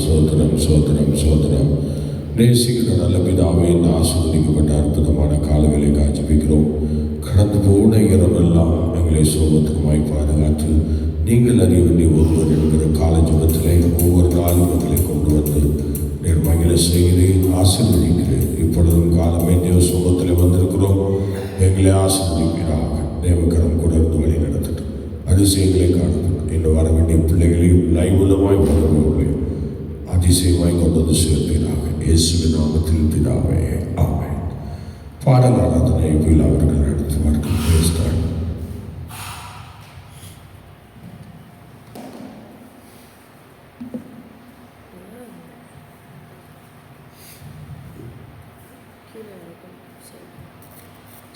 சோதரம் சோதரம் சோதரம். நேசிக்கிற நல்ல பிதாவே, இந்த ஆசீர்வதிக்கப்பட்ட அற்புதமான காலவேளைக்காக ஜெபிக்கிறோம். கடந்து போன இரவெல்லாம் எங்களை சோபத்துக்குமாய் பாதுகாத்து நீங்கள் அறிய வேண்டிய ஒருவர் என்கிற கால ஜெபத்திலே ஒவ்வொரு நாளும் எங்களை கொண்டு வந்து நீர் மகிழ செய்கிறேன், ஆசீர்வதிக்கிறேன். இப்பொழுதும் காலமே தேவ சோபத்தில் வந்திருக்கிறோம். எங்களை ஆசீர்வதிப்பீராக. தேவக்கரம் கூட இருந்து வழி நடத்தட்டும். அதிசயங்களை காணப்படும். இன்னும் வர வேண்டிய பிள்ளைகளையும் லைவ் மூலமாய் வருபவர்களையும் அதிசயமாய் கொண்டு வந்து சேர்ப்பீராக. இயேசுவின் நாமத்தில் பிதாவே, ஆமென். பாடல் ஆராதனை இப்போது அவர்கள் நடத்துவார்கள். பேசுகிறார்.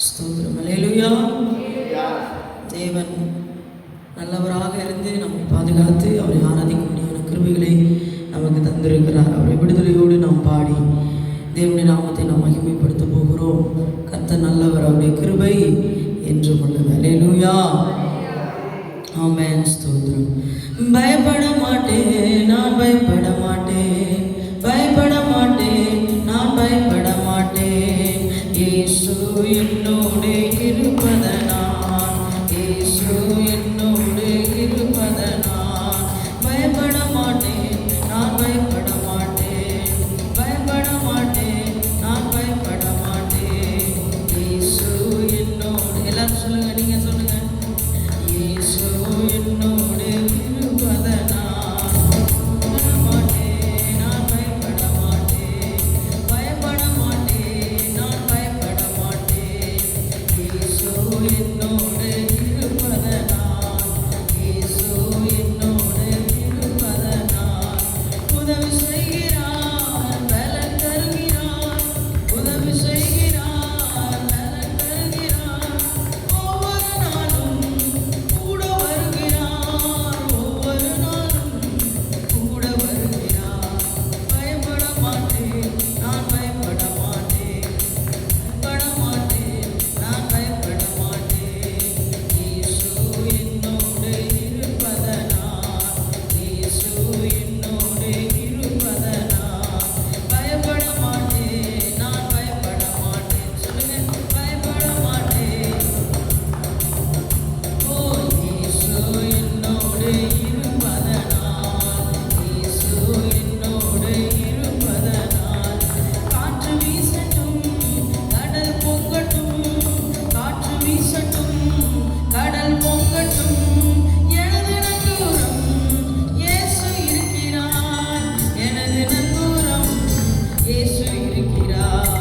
ஸ்தோத்திரம். அல்லேலூயா. தேவன் நல்லவராக இருந்து நம்மை பாதுகாத்து அவரை ஆராதிக்கும்படியான கிருபைகளை நமக்கு தந்திருக்கிறார். அவரை விடுதலையோடு நாம் பாடி தேவனுடைய நாமத்தை நாம் மகிமைப்படுத்த போகிறோம். கர்த்தர் நல்லவர், அவருடைய கிருபை என்றும் உள்ளது. அல்லேலூயா. ஆமென். ஸ்தோத்திரம். பயப்பட மாட்டேன், நான் பயப்பட மாட்டேன், பயப்பட மாட்டேன், நான் பயப்பட மாட்டேன். இயேசு என்னோடு இருப்பதனால், இயேசு என்னோடு இருப்பதனால் பயப்பட மாட்டேன், நான் பயப்பட மாட்டேன், பயப்பட மாட்டேன், நான் பயப்பட மாட்டேன். இயேசு என்னோடு, எல்லாரும் சொல்லுங்க, நீங்க சொல்லுங்க. இயேசு என்னோடு இருப்பதனால் பயப்பட மாட்டேன், நான் பயப்பட மாட்டேன், பயப்பட மாட்டேன், நான் பயப்பட மாட்டேன். இயேசு என்னோடு இருப்பதனால், இயேசு என்னோடு இருப்பதனால் உதவி செய்கிறார், பலன் தருகிறார், உதவி செய்கிறார், பலன் தருகிறார். ஒவ்வொரு நாளும் கூட வருகிறார், ஒவ்வொரு நாளும் கூட வருகிறார். பயப்பட மாட்டேன், நான் பயப்பட மாட்டேன், பயப்பட மாட்டேன், நான் பயப்பட மாட்டேன். இயேசு என்னோடு இருப்பதனால், இயேசு என்னோடு இருப்பதனால் பயப்பட மாட்டேன், நான் பயப்பட மாட்டேன். சொல்லுங்க, பயப்பட மாட்டேன். ஓ, இயேசு என்னோடு இருப்பதனால், இயேசு என்னோடு இருப்பதனால் காற்று வீசட்டும், கடல் பொங்கட்டும், காற்று வீசட்டும், கடல் பொங்கட்டும், எனது நங்கூரம் இயேசு இருக்கிறார், எனது நங்கூரம் இயேசு இருக்கிறார்.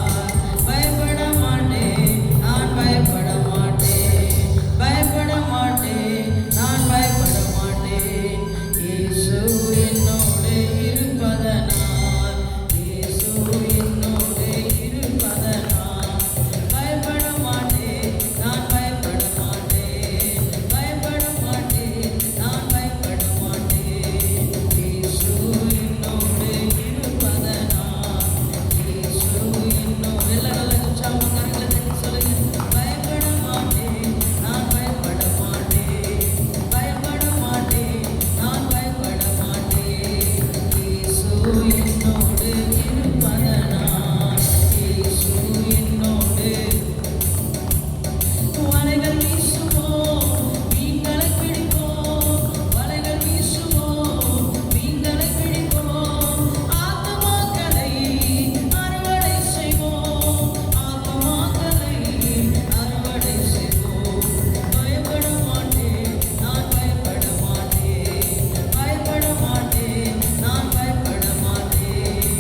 பயப்பட மாட்டேன், நான் பயப்பட மாட்டேன், பயப்பட மாட்டேன், நான் பயப்பட மாட்டேன். இயேசு என்னோடு இருப்பதனால், இயேசு என்னோடு இருப்பதனால் பயப்பட மாட்டேன், நான் பயப்பட மாட்டேன், பயப்பட மாட்டேன், நான் பயப்பட மாட்டேன். இயேசு என்னோடு இருப்பதனால், இயேசு என்னோடு, எல்லாரும் உற்சாகமாக கரங்களை தட்டி சொல்லுங்க. பயப்பட மாட்டேன், நான் பயப்பட மாட்டேன், பயப்பட மாட்டேன், நான் பயப்பட மாட்டேன். இயேசு என்னோடு இருப்பதனால், இயேசு என்னோடு. வலைகள் வீசுவோம், மீன்களை பிடிப்போம், வலைகள் வீசுவோம், மீன்களை பிடிப்போம். ஆத்துமாக்களை அறுவடை செய்வோம், ஆத்துமாக்களை அறுவடை செய்வோம். பயப்பட மாட்டேன், நான் பயப்பட மாட்டேன், பயப்பட மாட்டேன், நான் பயப்பட மாட்டேன்.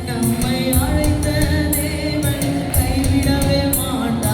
நம்மை அழைத்த தேவன் கைவிடவே மாட்டார்.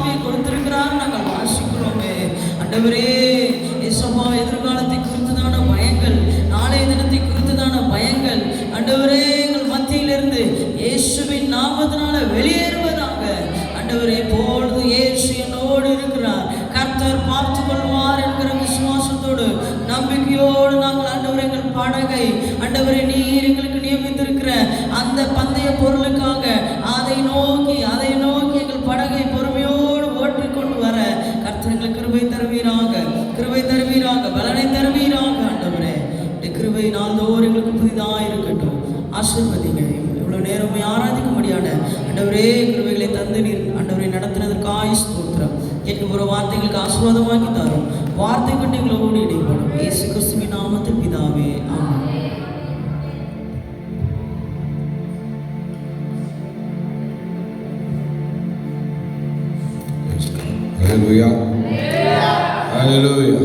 ஆவியை கொடுத்திருக்கிறார் நாங்கள் வாசிக்கிறோமே. ஆண்டவரே இயேசுவா, எதிர்காலத்தை குறித்துதான பயங்கள், நாளைய தினத்தை குறித்துதான பயங்கள் ஆண்டவரே எங்கள் மத்தியிலிருந்து இயேசுவின் நாமத்தினால வெளியேறுவதாக. ஆண்டவரே, இப்பொழுது இயேசு என்னோடு இருக்கிறார், கர்த்தர் பார்த்து கொள்வார் என்கிற விசுவாசத்தோடு நம்பிக்கையோடு நாங்கள் ஆண்டவரே எங்கள் படகை ஆண்டவரே நீர் எங்களுக்கு நியமித்திருக்கிற அந்த பந்தய பொருளுக்காக அதை நோக்கி எங்கள் படகை பொறுமையோடு ஓட்டிக்கொண்டு வர கர்த்தர் எங்களுக்கு கிருபை தருவீராக, பலனை தருவீராக. ஆண்டவரே, கிருபை நாள்தோறும் எங்களுக்கு புதிதாக இருக்கட்டும். ஆசீர்வதிங்க. இவ்வளவு நேரம் ஆராதிக்கும்படியான ஆண்டவரே கிருபைகளை தந்து நீர் ஆண்டவரை நடத்தினதற்காக ஸ்தோத்திரம். கேட்க போகிற வார்த்தைகளுக்கு ஆசீர்வாதமாக்கி தாரும். வார்த்தை கொண்டு எங்களோடு இடைப்படும். இயேசு கிறிஸ்துவின் நாமத்தில் பிதாவே, ஆமென். ஹல்லேலூயா, ஹல்லேலூயா.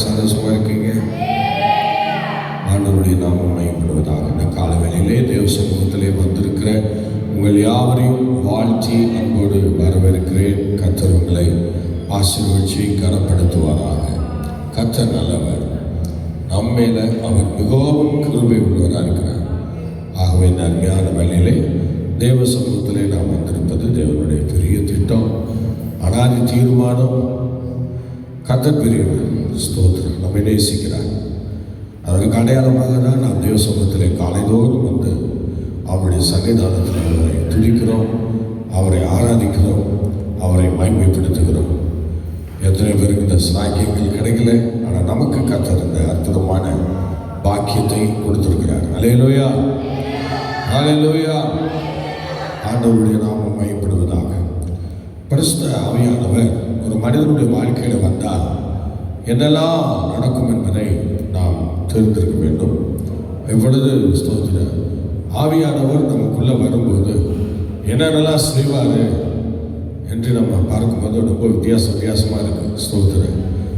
சந்தோஷமா இருக்கீங்க? ஆண்டவருடைய நாமம் மகிமைப்படுவதாக. இந்த காலவேளையிலே தேவ சமூகத்திலே வந்திருக்கிற உங்கள் யாவரையும் வாழ்த்தி அன்போடு வரவேற்கிறேன். கர்த்தர் உங்களை ஆசீர்வதித்து கனப்படுத்துவாராக. கர்த்தர் நல்லவர், நம்மேல அவர் மிகவும் கிருபை உள்ளவராக இருக்கிறார். ஆகவே இந்த அருமையான வேளையிலே தேவ சமூகத்திலே நாம் வந்திருப்பது தேவனுடைய பெரிய திட்டம், அனாதி தீர்மானம். கர்த்தர் பெரியவர், ஸ்தோத்திரம். நம்மை நேசிக்கிறார். அதற்கு அடையாளமாக தான் நாம் தேவ சமூகத்திலே காலைதோறும் வந்து அவருடைய சன்னிதானத்தில் அவரை துதிக்கிறோம், அவரை ஆராதிக்கிறோம், அவரை மகிமைப்படுத்துகிறோம். எத்தனை பேருக்கு இந்த சாக்கியங்கள் கிடைக்கல, ஆனால் நமக்கு கர்த்தர் இந்த அற்புதமான பாக்கியத்தை கொடுத்திருக்கிறார். அல்லேலூயா, அல்லேலூயா. ஆண்டவருடைய நாமம் மகிமைப்படுவதாக. பரிசுத்த ஆவியானவர் ஒரு மனிதனுடைய வாழ்க்கையில் வந்தால் என்னெல்லாம் நடக்கும் என்பதை நாம் தெரிந்திருக்க வேண்டும். எவ்வளவு ஸ்தோத்திரம். ஆவியானவர் நமக்குள்ளே வரும்போது என்னென்னலாம் செய்வார் என்று நம்ம பார்க்கும்போது ரொம்ப வித்தியாசமாக இருக்குது. ஸ்தோத்திரம்.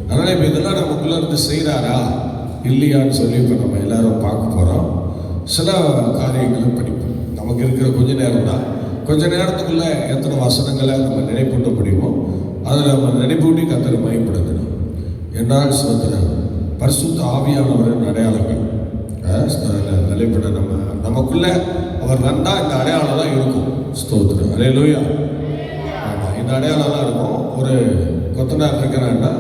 அதனால் இப்போ இதெல்லாம் நமக்குள்ளே இருந்து செய்கிறாரா இல்லையான்னு சொல்லி இப்போ நம்ம எல்லாரும் பார்க்க போகிறோம். சில காரியங்களை படிப்போம். நமக்கு இருக்கிற கொஞ்ச நேரம் தான். கொஞ்ச நேரத்துக்குள்ளே எத்தனை வசனங்களை நம்ம நினைப்பூட்ட முடியுமோ அதில் நம்ம நினைப்பூட்டி கர்த்தரை மகிமைப்படுத்தணும். என்னால் ஸ்தோத்திரம். பரிசுத்த ஆவியானவரின் அடையாளங்கள் நிலைப்பட நமக்குள்ள அவர் வந்தால் இந்த அடையாளம் தான் இருக்கும். ஸ்தோத்திரம். அல்லேலூயா. ஆமாம், இந்த அடையாளம் தான் இருக்கும். ஒரு கொத்தனார் இருக்கிறான்னா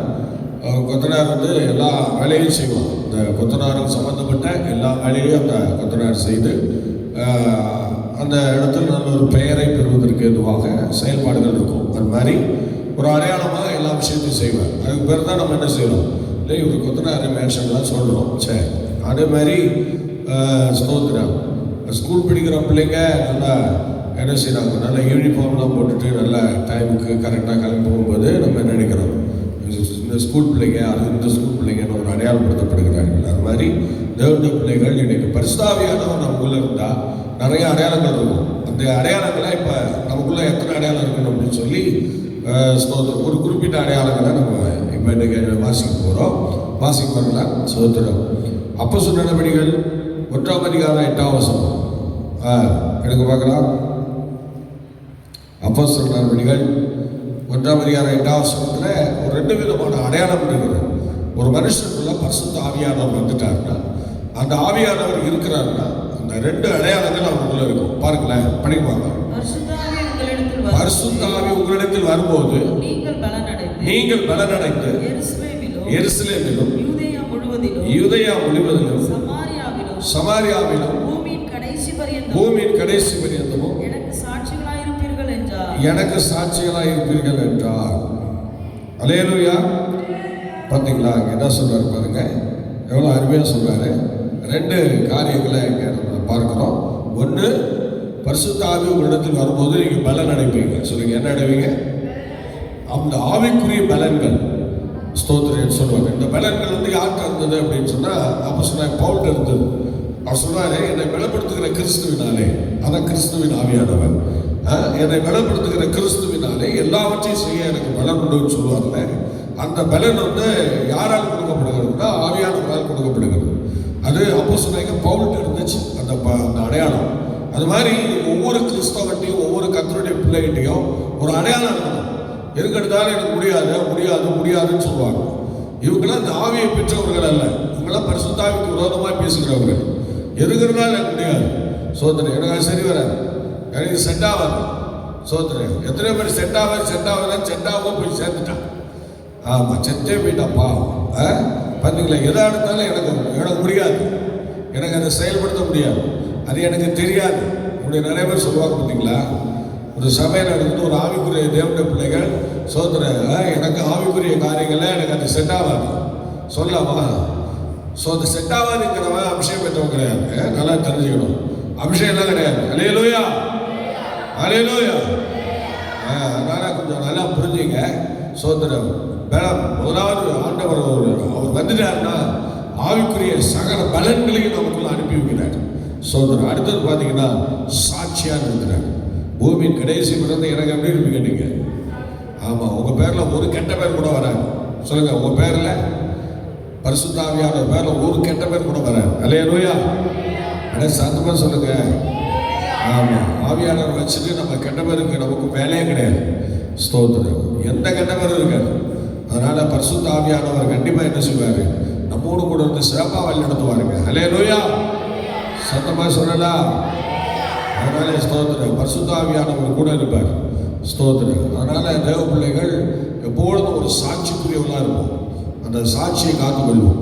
கொத்தனார் வந்து எல்லா வேலையும் செய்வான். இந்த கொத்தனாருக்கு சம்மந்தப்பட்ட எல்லா வேலையும் அந்த கொத்தனார் செய்து அந்த இடத்துல நல்ல ஒரு பெயரை பெறுவதற்கு எதுவாக செயல்பாடுகள் இருக்கும். அது மாதிரி ஒரு அடையாளமாக எல்லா விஷயத்தையும் செய்வார். அதுக்கு பேர் தான் நம்ம என்ன செய்யணும், இல்லை இவர் கொத்தனார் மேன்ஷன்லாம் சொல்கிறோம். சரி, அதே மாதிரி ஸ்தோத்திரம். ஸ்கூல் படிக்கிற பிள்ளைங்க நல்லா என்ன செய்கிறாங்க, நல்லா யூனிஃபார்ம்லாம் போட்டுட்டு நல்ல டைமுக்கு கரெக்டாக கிளம்பி போகும்போது நம்ம நினைக்கிறோம் இந்த ஸ்கூல் பிள்ளைங்க அது இந்த ஸ்கூல் பிள்ளைங்கன்னு ஒரு அடையாளப்படுத்தப்படுகிறார்கள். அது மாதிரி தேவனுடைய பிள்ளைகள் இன்னைக்கு பரிசுத்தாவியானவர் நமக்குள்ளே இருந்தால் நிறைய அடையாளங்கள் இருக்கும். அந்த அடையாளங்களை இப்போ நமக்குள்ளே எத்தனை அடையாளம் இருக்கணும் அப்படின்னு சொல்லி ஸ்தோத்திரம் ஒரு குறிப்பிட்ட அடையாளங்களை நம்ம இப்போ இன்றைக்கி வாசிக்க வரலாம். ஸ்தோத்திரம். அப்போஸ்தலர் நடவடிக்கைகள் 1ஆம் அதிகாரம் 8ஆம் வசனம் எடுக்க பார்க்கலாம். அப்போஸ்தலர் நடவடிக்கைகள் 1ஆம் அதிகாரம் 8ஆம் வசனத்தில் ஒரு 2 விதமான அடையாளம் இருக்குது. ஒரு மனுஷனுக்குள்ள பரிசுத்த ஆவியானவர் வந்துட்டாருன்னா, அந்த ஆவியானவர் இருக்கிறாருன்னா அந்த 2 அடையாளங்கள் அவருக்குள்ள இருக்கும். பாருங்களேன், படிப்பாங்க. பரிசுத்த ஆவி உங்களிடத்தில் வரும்போது நீங்கள் பலனடைந்து எருசலேமிலும் யூதேயா முழுவதிலும் சமாரியாவிலும் பூமியின் கடைசி பரியந்தமும் எனக்கு சாட்சிகளாயிருப்பீர்கள் என்றார். அல்லேலூயா. பார்த்தீங்களா என்ன சொல்றாரு பாருங்க, எவ்வளோ அருமையாக சொல்றாரு. 2 காரியங்களை இங்கே நம்ம பார்க்கிறோம். ஒன்று, பரிசுத்த ஆவி உங்களிடத்தில் வரும்போது நீங்கள் பலன் அடைப்பீங்க. சொல்லுங்க, என்ன அடைவீங்க? அந்த ஆவிக்குரிய பலன்கள். ஸ்தோத்திரம் சொல்லுவாங்க. இந்த பலன்கள் வந்து யாருக்கு இருந்தது அப்படின்னு சொன்னால் அப்போஸ்தலனாகிய பவுல் இருந்தது. அவர் சொல்றாரு, என்னை பலப்படுத்துகிற கிறிஸ்துவினாலே, அதான் கிறிஸ்துவின் ஆவியானவர், என்னை பலப்படுத்துகிற கிறிஸ்துவினாலே எல்லாவற்றையும் செய்ய எனக்கு பலன் உண்டுன்னு சொல்லுவாங்க. அந்த பலன் வந்து யாரால் கொடுக்கப்படுகிறதுனா ஆவியானவரால் கொடுக்கப்படுகிறது. அது அப்போஸ்தலனாகிய பவுல் இருந்துச்சு அந்த அடையாளம். அது மாதிரி ஒவ்வொரு கிறிஸ்தவத்தையும் ஒவ்வொரு கர்த்தருடைய பிள்ளைகிட்டையும் ஒரு அடையாளம் இருக்கணும். எதுக்கெடுத்தாலும் எனக்கு முடியாது முடியாது முடியாதுன்னு சொல்லுவாங்க. இவங்களாம் இந்த ஆவியை பெற்றவர்கள் அல்ல, இவங்களாம் பரிசுத்தாவிக்கு விரோதமாக பேசுகிறவர்கள். எதுக்கிறதால எனக்கு முடியாது, சோதனை எனக்கு சரி வராது, எனக்கு செட் ஆகாது, சோதனை. எத்தனையோ பேர் செட் ஆகாம போய் சேர்ந்துட்டான். ஆமாம், செத்தே போயிட்டாப்பா. பார்த்தீங்களா, எதாக இருந்தாலும் எனக்கு முடியாது, எனக்கு அதை செயல்படுத்த முடியாது, அது எனக்கு தெரியாது. இப்படி நிறைய பேர் சொல்லுவாங்க. பார்த்தீங்களா, ஒரு சபையில் நடந்து ஒரு ஆவிக்குரிய தேவனுடைய பிள்ளைகள் சோதனை, எனக்கு ஆவிக்குரிய காரியங்களில் எனக்கு அது செட் ஆகாது சொல்லலாமா? ஸோ அது செட் ஆகாதுங்கிறவன் அபிஷேகம் பெற்றவன் கிடையாது. நல்லா தெரிஞ்சுக்கணும், அபிஷேகம்லாம் கிடையாது. அல்லேலூயா, அல்லேலூயா. அதனால் கொஞ்சம் நல்லா புரிஞ்சுங்க. சோதரம் முதலாவது ஆண்டவர் அவர் வந்துட்டாருன்னா ஆவிக்குரிய சகல பலன்களையும் நமக்குள்ள அனுப்பி வைக்கிறார். சோதரம் அடுத்தது பார்த்தீங்கன்னா சாட்சியாக இருக்கிறார். பூமியின் கடைசி பிறந்த எனக்கு எப்படி இருக்கு கேட்டீங்க? ஆமாம், உங்கள் பேரில் ஒரு கெட்ட பேர் கூட வராது. சொல்லுங்கள், உங்கள் பேரில் பரிசுத்த ஆவியானவர் பேரில் ஒரு கெட்ட பேர் கூட வராது. அல்லேலூயா. ஆனால் சத்தமாக சொல்லுங்கள். ஆமாம், ஆவியானவர் வச்சுட்டு நம்ம கெட்ட பேருக்கு நமக்கு வேலையே கிடையாது. ஸ்தோத்திரம், எந்த கெட்ட பேரும் இருக்காது. அதனால் பரிசுத்த ஆவியானவர் கண்டிப்பாக என்ன செய்வார், நம்மோடு கூட இருந்து சிறப்பாக வழி நடத்துவாருங்க. அல்லேலூயா. சத்தமாக சொல்லலாம். அதனால ஸ்தோத்திரம், பரிசுத்த ஆவியானவர் கூட இருப்பார். ஸ்தோத்திரம். அதனால் தேவ பிள்ளைகள் எப்பொழுதும் ஒரு சாட்சிக்குரியவர்களாக இருப்போம். அந்த சாட்சியை காத்துக்கொள்வோம்.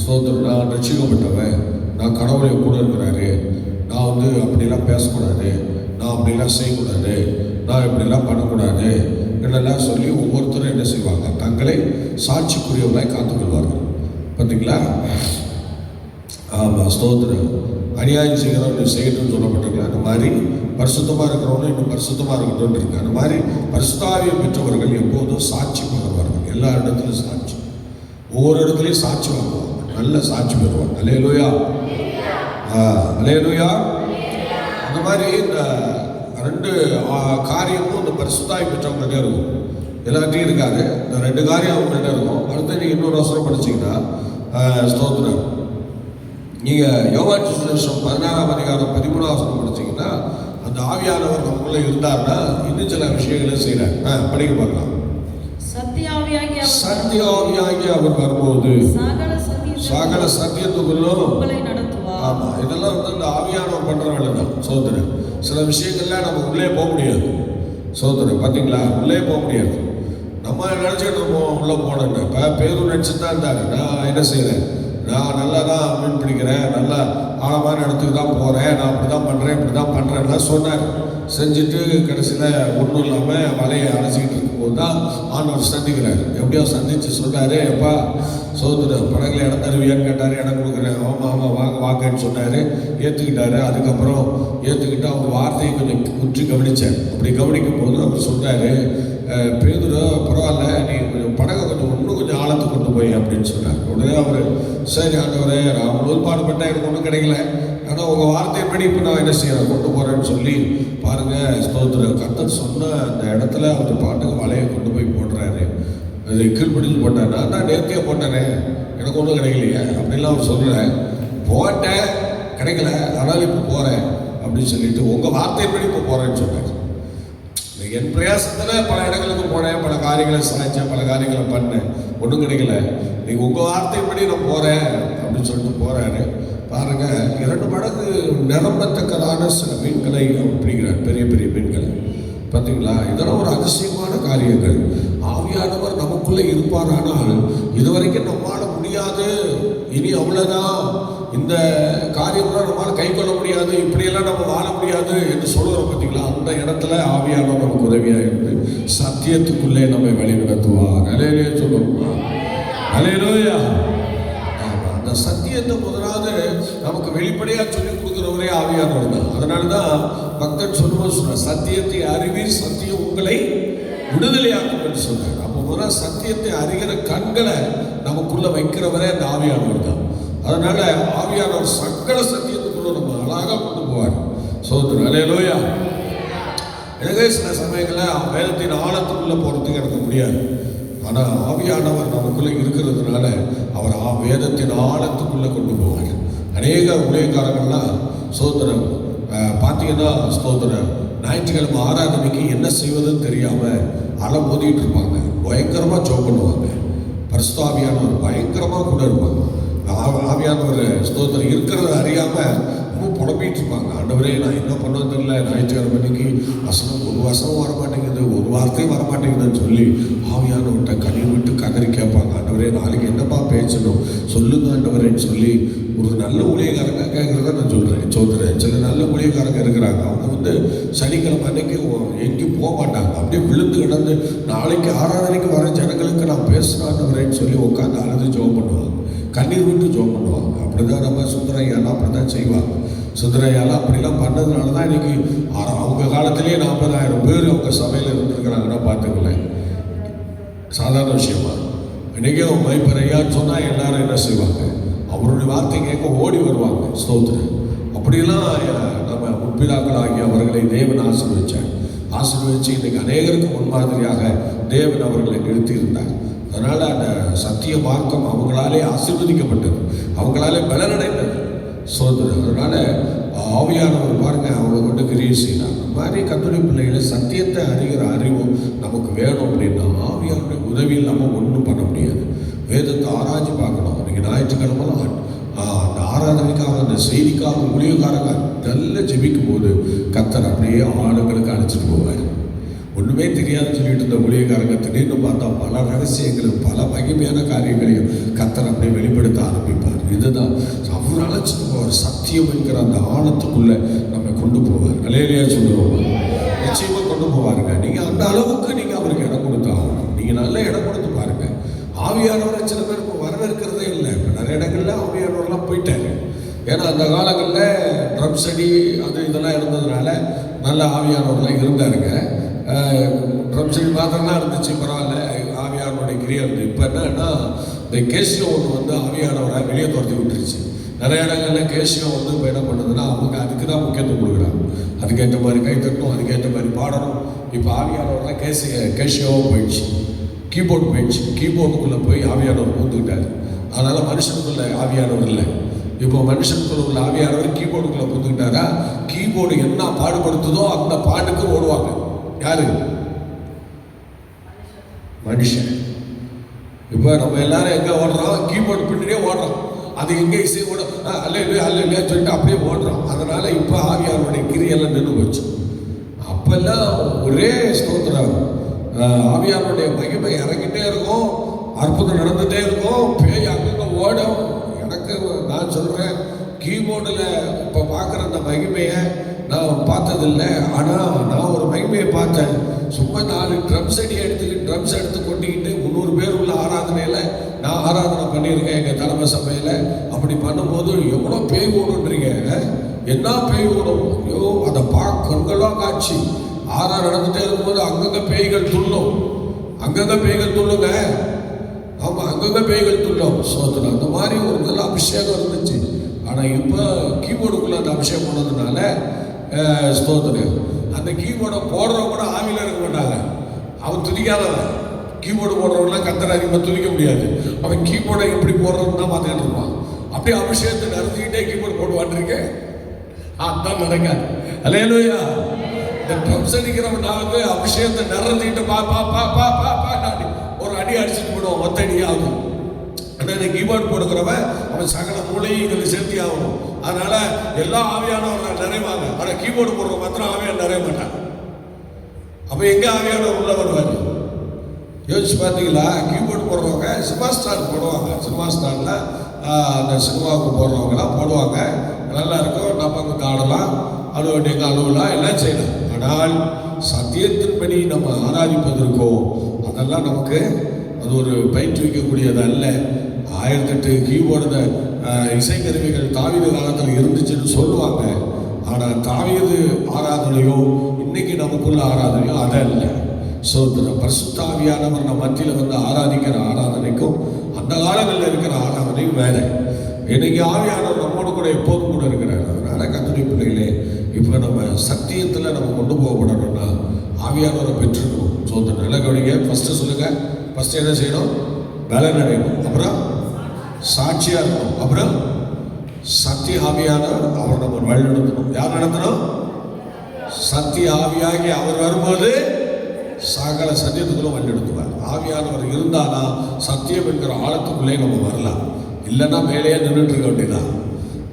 ஸ்தோத்திரம், நான் ரட்சிக்கப்பட்டவன், நான் கடவுளை கூட இருக்கிறாரு, நான் அப்படிலாம் பேசக்கூடாது, நான் அப்படிலாம் செய்யக்கூடாது, நான் இப்படிலாம் பண்ணக்கூடாது என்னெல்லாம் சொல்லி ஒவ்வொருத்தரும் என்ன செய்வாங்க, தங்களை சாட்சிக்குரியவர்களாய் காத்துக்கொள்வார்கள். பார்த்தீங்களா? ஆமாம், ஸ்தோத்திரம். அநியாயம் செய்கிறவங்க செய்யணும்னு சொல்லப்பட்டிருக்கலாம். அந்த மாதிரி பரிசுத்தமாக இருக்கிறவங்க இன்னும் பரிசுத்தமாக இருக்கட்டும் இருக்கு. அந்த மாதிரி பரிசுத்தாவியை பெற்றவர்கள் எப்போதும் சாட்சி பகர்வார்கள். எல்லா இடத்துலையும் சாட்சி, ஒவ்வொரு இடத்துலையும் சாட்சி வாங்குவாங்க, நல்ல சாட்சி பெறுவாங்க. அல்லேலூயா, அல்லேலூயா. அந்த மாதிரி இந்த ரெண்டு காரியமும் இந்த பரிசுத்தாவி பெற்றவங்கள்ட்ட இருக்கும். எல்லாத்தையும் இருக்காது, இந்த ரெண்டு காரியம் அவங்கள்ட்ட இருக்கும். அடுத்து நீங்கள் இன்னொரு அவசரம் படிச்சிங்கன்னா ஸ்தோத்திரம், நீங்கள் யோவான் சுவிசேஷம் 16ஆம் அதிகாரம் 13ஆம் வசனம் படிச்சிங்கன்னா அந்த ஆவியானவர் நமக்குள்ளே இருந்தார்னா இன்னும் சில விஷயங்களை செய்கிறார். படிக்க பார்க்கலாம். சத்தியாவியாகி அவர் வரும்போது சகல சத்தியத்துக்குள்ளும் நடத்துவார். ஆமாம், இதெல்லாம் இந்த ஆவியானவர் பண்ணுற வேலை தான். சோதரன், சில விஷயங்கள்லாம் நம்ம உள்ளே போக முடியாது. சோதரன், பார்த்தீங்களா, உள்ளே போக முடியாது. நம்ம நினச்சிக்கிட்டு இருப்போம் உள்ளே போனேன்னு. இப்போ பேரும் நினச்சிட்டு தான் இருந்தாரு. நான் என்ன செய்கிறேன், நான் நல்லா தான் மீன் பிடிக்கிறேன், நல்லா ஆழமான இடத்துக்கு தான் போகிறேன், நான் அப்படி தான் பண்ணுறேன், இப்படி தான் பண்ணுறேன்லாம் சொன்னார். செஞ்சுட்டு கடைசியில் ஒன்றும் இல்லாமல் வலையை அடைச்சிக்கிட்டு இருக்கும்போது தான் ஆண்டவர் சந்திக்கிறார். எப்படியோ சந்தித்து சொன்னார், எப்பா சோதனை படகுல இடம் தருவியான்னு கேட்டார். இடம் கொடுக்குறேன். ஆமாம் வாங்கன்னு சொன்னார். ஏற்றுக்கிட்டாரு. அதுக்கப்புறம் ஏற்றுக்கிட்டு அவர் வார்த்தையை கொஞ்சம் உற்று கவனித்தார். அப்படி கவனிக்கும் போது அவர் சொன்னார், பேதுரு பரவாயில்ல, நீ கொஞ்சம் படகை இன்னும் கொஞ்சம் ஆழத்துக்கு கொண்டு போய் அப்படின்னு சொன்னார். உடனே அவர், சரி ஆண்டவரே, நான் உள்பாடுபட்டால் எனக்கு ஒன்றும் கிடைக்கல, ஆனால் உங்கள் வார்த்தைப்படி இப்போ நான் என்ன செய்யறேன், கொண்டு போகிறேன்னு சொல்லி பாருங்கள். ஸ்தோத்திர, கர்த்தர் சொன்ன அந்த இடத்துல அவர் பாட்டுக்கு வலையை கொண்டு போய் போடுறாரு. அது கீழ்பிடிச்சு போட்டார். நான் தான் நேர்த்தியாக போட்டேனே, எனக்கு ஒன்றும் கிடைக்கலையே அப்படின்லாம் அவர் சொல்கிறேன். போட்டேன், கிடைக்கல, அதனால் இப்போ போகிறேன் அப்படின்னு சொல்லிட்டு உங்கள் வார்த்தைப்படி இப்போ போகிறேன்னு சொன்னார். என் பிரயாசத்தில் பல இடங்களுக்கு போனேன், பல காரியங்களை சாதிச்சேன், பல காரியங்களை பண்ணேன், ஒன்றும் கிடைக்கல. நீங்கள் உங்கள் வார்த்தைப்படி நான் போகிறேன் அப்படின்னு சொல்லிட்டு போகிறாரு. பாருங்கள், 2 மடங்கு நிரம்பத்தக்கதான சில மீன்களை அவர் பிடிக்கிறார், பெரிய பெரிய மீன்களை. பார்த்தீங்களா? இதெல்லாம் ஒரு அதிசயமான காரியங்கள். ஆவியானவர் நமக்குள்ளே இருப்பாரானால் இதுவரைக்கும் நம்மளால் முடியாது, இனி அவ்வளோதான், இந்த காரியம்லாம் நம்மளால் கை கொள்ள முடியாது, இப்படியெல்லாம் நம்ம வாழ முடியாது என்று சொல்லுவோம். பார்த்தீங்களா? அந்த இடத்துல ஆவியானவர் நமக்கு உதவியாக இருந்து சத்தியத்துக்குள்ளே நம்மை வழிநடத்துவார். அலையிலே சொல்லுவோம். அலையிலோயா. அந்த சத்தியத்தை முதலாவது நமக்கு வெளிப்படையாக சொல்லிக் கொடுக்குறவரே ஆவியானவர் தான். அதனால தான் பக்தன் சொல்லுவோம், சொன்னார், சத்தியத்தை அறிவீர், சத்தியம் உங்களை விடுதலையாக்கும் என்று சொன்னார். அப்போ முதல்ல சத்தியத்தை அறிகிற கண்களை நமக்குள்ள வைக்கிறவரே அந்த ஆவியானவர் தான். அதனால ஆவியானவர் சகல சத்தியத்துக்குள்ள நம்ம அழகாக கொண்டு போவார். சோதரன், அல்லேலூயா. எனவே சில சமயங்களில் வேதத்தின் ஆழத்துக்குள்ளே போகிறதுக்கு எனக்கு முடியாது. ஆனால் ஆவியானவர் நமக்குள்ளே இருக்கிறதுனால அவர் வேதத்தின் ஆழத்துக்குள்ளே கொண்டு போவார். அநேக ஊழியக்காரங்கள்லாம் ஸ்தோத்திரம் பார்த்தீங்கன்னா ஸ்தோத்திரம் ஞாயிற்றுக்கிழமை ஆராதனைக்கு என்ன செய்வதுன்னு தெரியாமல் அலமோதிட்டு இருப்பாங்க. பயங்கரமாக ஜெபம் பண்ணுவாங்க. பரிசுத்த ஆவியானவர் பயங்கரமாக கூட இருப்பாங்க. ஆவியானவர் ஸ்தோத்திரம் இருக்கிறத அறியாமல் ரொம்ப புலம்பிட்டு இருப்பாங்க. ஆண்டவரே, நான் என்ன பண்ணது தெரியல, ஞாயிற்றுக்கிழமை அன்னைக்கு ஒரு வசனம் வரமாட்டேங்குது, ஒரு வார்த்தையும் வரமாட்டேங்குதுன்னு சொல்லி ஆவியானவர்கிட்ட கண்ணீர் விட்டு கதறி கேட்பாங்க. ஆண்டவரே, நாளைக்கு என்னப்பா பேசணும் சொல்லுங்க ஆண்டவரேன்னு சொல்லி ஒரு நல்ல ஊழியக்காரங்க கேட்குறத நான் சொல்கிறேன். சில நல்ல ஊழியக்காரங்க இருக்கிறாங்க. அவங்க சனிக்கிழமை அன்னைக்கு எங்கேயும் போக மாட்டாங்க. அப்படியே விழுந்து கிடந்து நாளைக்கு ஆராதனைக்கு வர ஜனங்களுக்கு நான் பேசுகிறேன் ஆண்டவரேன்னு சொல்லி உட்காந்து அழுது ஜெபம் பண்ணுவாங்க. கண்ணீர் விட்டு ஜெபம் பண்ணுவாங்க. அப்படிதான் நம்ம சுந்தரையாலாம் அப்படி தான் செய்வாங்க. சுந்தரையாலாம் அப்படிலாம் பண்ணதுனால தான் இன்னைக்கு அவங்க காலத்திலேயே 40,000 பேர் அவங்க சபையில் இருந்துருக்கிறாங்கன்னா பார்த்துக்கலேன். சாதாரண விஷயமா? இன்றைக்கே அவங்க மைப்பரையான்னு சொன்னால் எல்லாரும் என்ன செய்வாங்க? அவருடைய வார்த்தை கேட்க ஓடி வருவாங்க. ஸ்தோத்திரம். அப்படிலாம் நம்ம முற்பிதாக்கள் ஆகிய அவர்களை தேவன் ஆசீர்வதிச்சு இன்றைக்கு அநேகருக்கு முன்மாதிரியாக தேவன் அவர்களை நிறுத்தியிருந்தார். அதனால் அந்த சத்திய மார்க்கம் அவங்களாலே ஆசீர்வதிக்கப்பட்டது, அவங்களாலே பலனடைந்தது. ஸ்தோத்திரம். அதனால் ஆவியானவர் பாருங்க, அவங்க கொண்டு கிரியை செய்யலாம். அந்த மாதிரி கர்த்தருடைய பிள்ளைகளை சத்தியத்தை அறிகிற அறிவும் நமக்கு வேணும். அப்படின்னா ஆவியானுடைய உதவி இல்லாமல் ஒன்றும் பண்ண முடியாது. வேதத்தை ஆராய்ச்சி பார்க்கணும். இன்றைக்கி ஞாயிற்றுக்கிழமை அந்த ஆராதனைக்காக, அந்த செய்திக்காக ஊழியக்காரங்க நல்லா ஜெபிக்கும் போது கர்த்தர் அப்படியே ஆளுங்களுக்கு அழைச்சிட்டு போவார். ஒன்றுமே தெரியாதுன்னு சொல்லிட்டு இருந்த ஊழியக்காரங்க திடீர்னு பார்த்தா பல ரகசியங்களும் பல மகிமையான காரியங்களையும் கர்த்தர் அப்படியே வெளிப்படுத்த ஆரம்பிப்பார். இதுதான் அவர் அழைச்சிட்டு போவார். சத்தியம் என்கிற அந்த ஆழத்துக்குள்ளே நம்ம கொண்டு போவார். அலையிலேயே சொல்லுவோம், நிச்சயமாக கொண்டு போவாருங்க. நீங்கள் அந்த அளவுக்கு நீங்கள் அவருக்கு இடம் கொடுத்தாகணும். நீங்கள் நல்ல இடம் கொடுத்து பாருங்கள். ஆவியானவரை சில பேர் இப்போ வரவேற்கிறதே இல்லை. இப்போ நிறைய இடங்களில் ஆவியானவரெலாம் போயிட்டாங்க. ஏன்னா அந்த காலங்களில் ட்ரம் செடி அது இதெல்லாம் இருந்ததுனால நல்ல ஆவியானவரெலாம் இருந்தாருங்க. ட்ரம் செடி மாத்திரம்லாம் இருந்துச்சு, பரவாயில்ல, ஆவியானவருடைய கிரியா இருந்தது. இப்போ என்னன்னா இந்த கேசியம் ஒன்று ஆவியானவரை வெளியே துரத்தி விட்டுருச்சு. நிறைய இடங்களில் கேசியம் இப்போ என்ன பண்ணுதுன்னா அவங்க அதுக்கு தான் முக்கியத்துவம் கொடுக்குறாங்க. அதுக்கேற்ற மாதிரி கை தட்டணும், அதுக்கேற்ற மாதிரி பாடணும். இப்போ ஆவியானவரெலாம் கேசியாவும் போயிடுச்சு, கீபோர்டு போயிடுச்சு. கீபோர்டுக்குள்ளே போய் ஆவியானவர் பூந்துக்கிட்டார். அதனால் மனுஷனுக்குள்ள ஆவியானவர் இல்லை. இப்போ மனுஷனுக்குள்ள உள்ள ஆவியானவர் கீபோர்டுக்குள்ளே பூந்துக்கிட்டாரா, கீபோர்டு என்ன பாடுபடுத்துதோ அந்த பாட்டுக்கு ஓடுவாங்க. யாரு? மனுஷன். இப்போ நம்ம எல்லாரும் எங்கே ஓடுறோம்? கீபோர்டு பின்னாடியே ஓடுறோம். அது எங்கே இசை ஓட அல்ல சொல்லிட்டு அப்படியே ஓடுறோம். அதனால் இப்போ ஆவியானவருடைய கிரியெல்லாம் நின்று போச்சு. அப்பெல்லாம் ஒரே ஸ்தோத்திரம், ஆவியானவருடைய மகிமை இறங்கிட்டே இருக்கும், அற்புதம் நடந்துகிட்டே இருக்கும், பேய் அங்கே ஓடும். எனக்கு நான் சொல்கிறேன், கீபோர்டில் இப்போ பார்க்குற அந்த மகிமையை நான் பார்த்ததில்லை. ஆனால் நான் ஒரு மகிமையை பார்த்தேன். சும்மா 4 ட்ரம்ஸ் எடுத்து கொட்டிக்கிட்டு 300 பேர் உள்ள ஆராதனையில் நான் ஆராதனை பண்ணியிருக்கேன் எங்கள் தலைமை சபையில். அப்படி பண்ணும்போது எவ்வளோ பேய் ஓடுன்றீங்க, என்ன பேய் ஓடும்? ஐயோ, அதை கண்களாக காட்சி. ஆராதனை நடந்துகிட்டே இருக்கும்போது அங்கங்கே பேய்கள் துள்ளும், துள்ளுங்க. ஆமாம், அங்கங்கே பேய்கள் துள்ளும். சோதனை அந்த மாதிரி ஒரு நல்ல அபிஷேகம் இருந்துச்சு. ஆனால் இப்போ கீபோர்டுக்குள்ளே அந்த அபிஷேகம் பண்ணதுனால ஸ்தோத்திரம், அந்த கீபோர்டை போடுறவங்க கூட ஆவியில் இருக்க மாட்டாங்க. அவன் துதிக்காதவன். கீபோர்டு போடுறவங்களாம் கர்த்தரை அதிகமாக துதிக்க முடியாது. அவன் கீபோர்டை எப்படி போடுறதுன்னு தான் பார்த்துக்கிட்டு இருப்பான். அப்படியே அபிஷேகத்தை நடத்திக்கிட்டே கீபோர்டு போடுவான்ருக்கேன். அதுதான் நடக்காது. அல்லேலூயா. இந்த ட்ரம்ஸ் அடிக்கிறவனாவது அபிஷேகத்தை நடத்திக்கிட்டு ஒரு அடி அடிச்சுட்டு போடுவான். ஒத்தடி ஆகும். ஆனால் இந்த கீபோர்டு போடுக்கிறவன் அவன் சகல மூளையும் இதில் சேர்த்தி ஆகணும். அதனால எல்லா ஆவியானவர்கள் நிறைவாங்க. ஆனால் கீபோர்டு போடுற மாத்திரம் ஆவியான நிறைய மாட்டாங்க. அப்போ எங்கே ஆவியானவர் உள்ள வருவார்? யோசிச்சு பார்த்தீங்களா? கீபோர்டு போடுறவங்க சினிமா ஸ்டார் போடுவாங்க. சினிமா ஸ்டாரில் அந்த சினிமாவுக்கு போடுறவங்களாம் போடுவாங்க. நல்லா இருக்கும், நம்ம அங்கே ஆடலாம், அலுவலி எங்கே அலுவலாம், எல்லாம் செய்யலாம். ஆனால் சத்தியத்தின்படி நம்ம ஆராதிப்பதற்கோ அதெல்லாம் நமக்கு அது ஒரு பயிற்றுவிக்கக்கூடியது அல்ல. 1008 கீபோர்டு இசைக்கருவிகள் தாவீது காலத்தில் இருந்துச்சுன்னு சொல்லுவாங்க. ஆனால் தாவீது ஆராதனையோ இன்னைக்கு நமக்குள்ள ஆராதனையோ அதல்ல. பரிசுத்த ஆவியானவர் நம்ம மத்தியில் ஆராதிக்கிற ஆராதனைக்கும் அந்த காலங்களில் இருக்கிற ஆராதனையும் வேற. இன்னைக்கு ஆவியானவர் நம்மோடு கூட எப்போதும் கூட இருக்கிறார். அதனால கர்த்தருடைய பிள்ளைகளே, இப்போ நம்ம சத்தியத்தில் நம்ம கொண்டு போகப்படணும்னா ஆவியானவரை பெற்றுக்கணும். நல்ல கவனிங்க. ஃபர்ஸ்ட் சொல்லுங்க, ஃபர்ஸ்ட் என்ன செய்யணும்? பலன் அடையணும். அப்புறம் சாட்சியா இருக்கணும். அப்புறம் சத்திய ஆவியானவர் அவர் நம்ம வழி நடத்தணும். யார் நடத்தணும்? சத்திய ஆவியாகி அவர் வரும்போது சகல சத்தியத்துக்குள்ள வழிநடத்துவார். ஆவியானவர் இருந்தானா சத்தியம் என்கிற ஆழத்துக்குள்ளே நம்ம வரலாம். இல்லைன்னா மேலேயே நின்றுட்டு இருக்க வேண்டியதான்.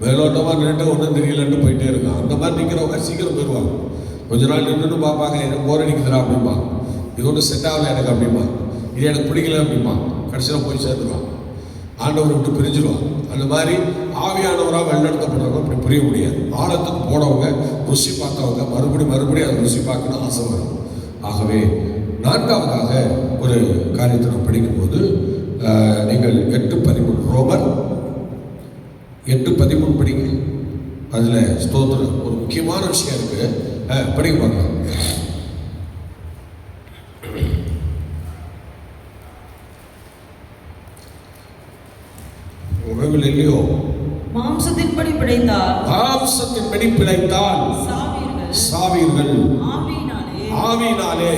மேலோட்டமாக நின்றுட்டு ஒன்றும் தெரியலன்னு போயிட்டே இருக்கான். அந்த மாதிரி நிற்கிறவங்க சீக்கிரம் போயிடுவாங்க. கொஞ்ச நாள் நின்றுட்டு பார்ப்பாங்க, எனக்கு போர் அடிக்குதுரா அப்படிமா, இது ஒன்றும் செட் ஆகலை எனக்கு அப்படிமா, இது எனக்கு பிடிக்கல அப்படிமா, கடைசியில் போய் சேர்ந்துருவான், ஆண்டவரை விட்டு பிரிஞ்சிருவான். அந்த மாதிரி ஆவியானவராக வழிநடத்தப்படுறவங்க அப்படி புரிய முடியாது. ஆழத்துக்கு போனவங்க, ருசி பார்த்தவங்க மறுபடியும் அதை ருசி பார்க்கணும் ஆசை வரும். ஆகவே நான்காவதாக ஒரு காரியத்தை நாம் படிக்கும்போது நீங்கள் 8:13 ரோமர் 8:13 படிங்க. அதில் ஸ்தோத்திரம் ஒரு முக்கியமான விஷயம் இருக்கு, படிக்க பார்க்கலாம். இல்லையோ மாம்சத்தின்படி பிழைத்தால் சாவீர்கள், ஆவியினாலே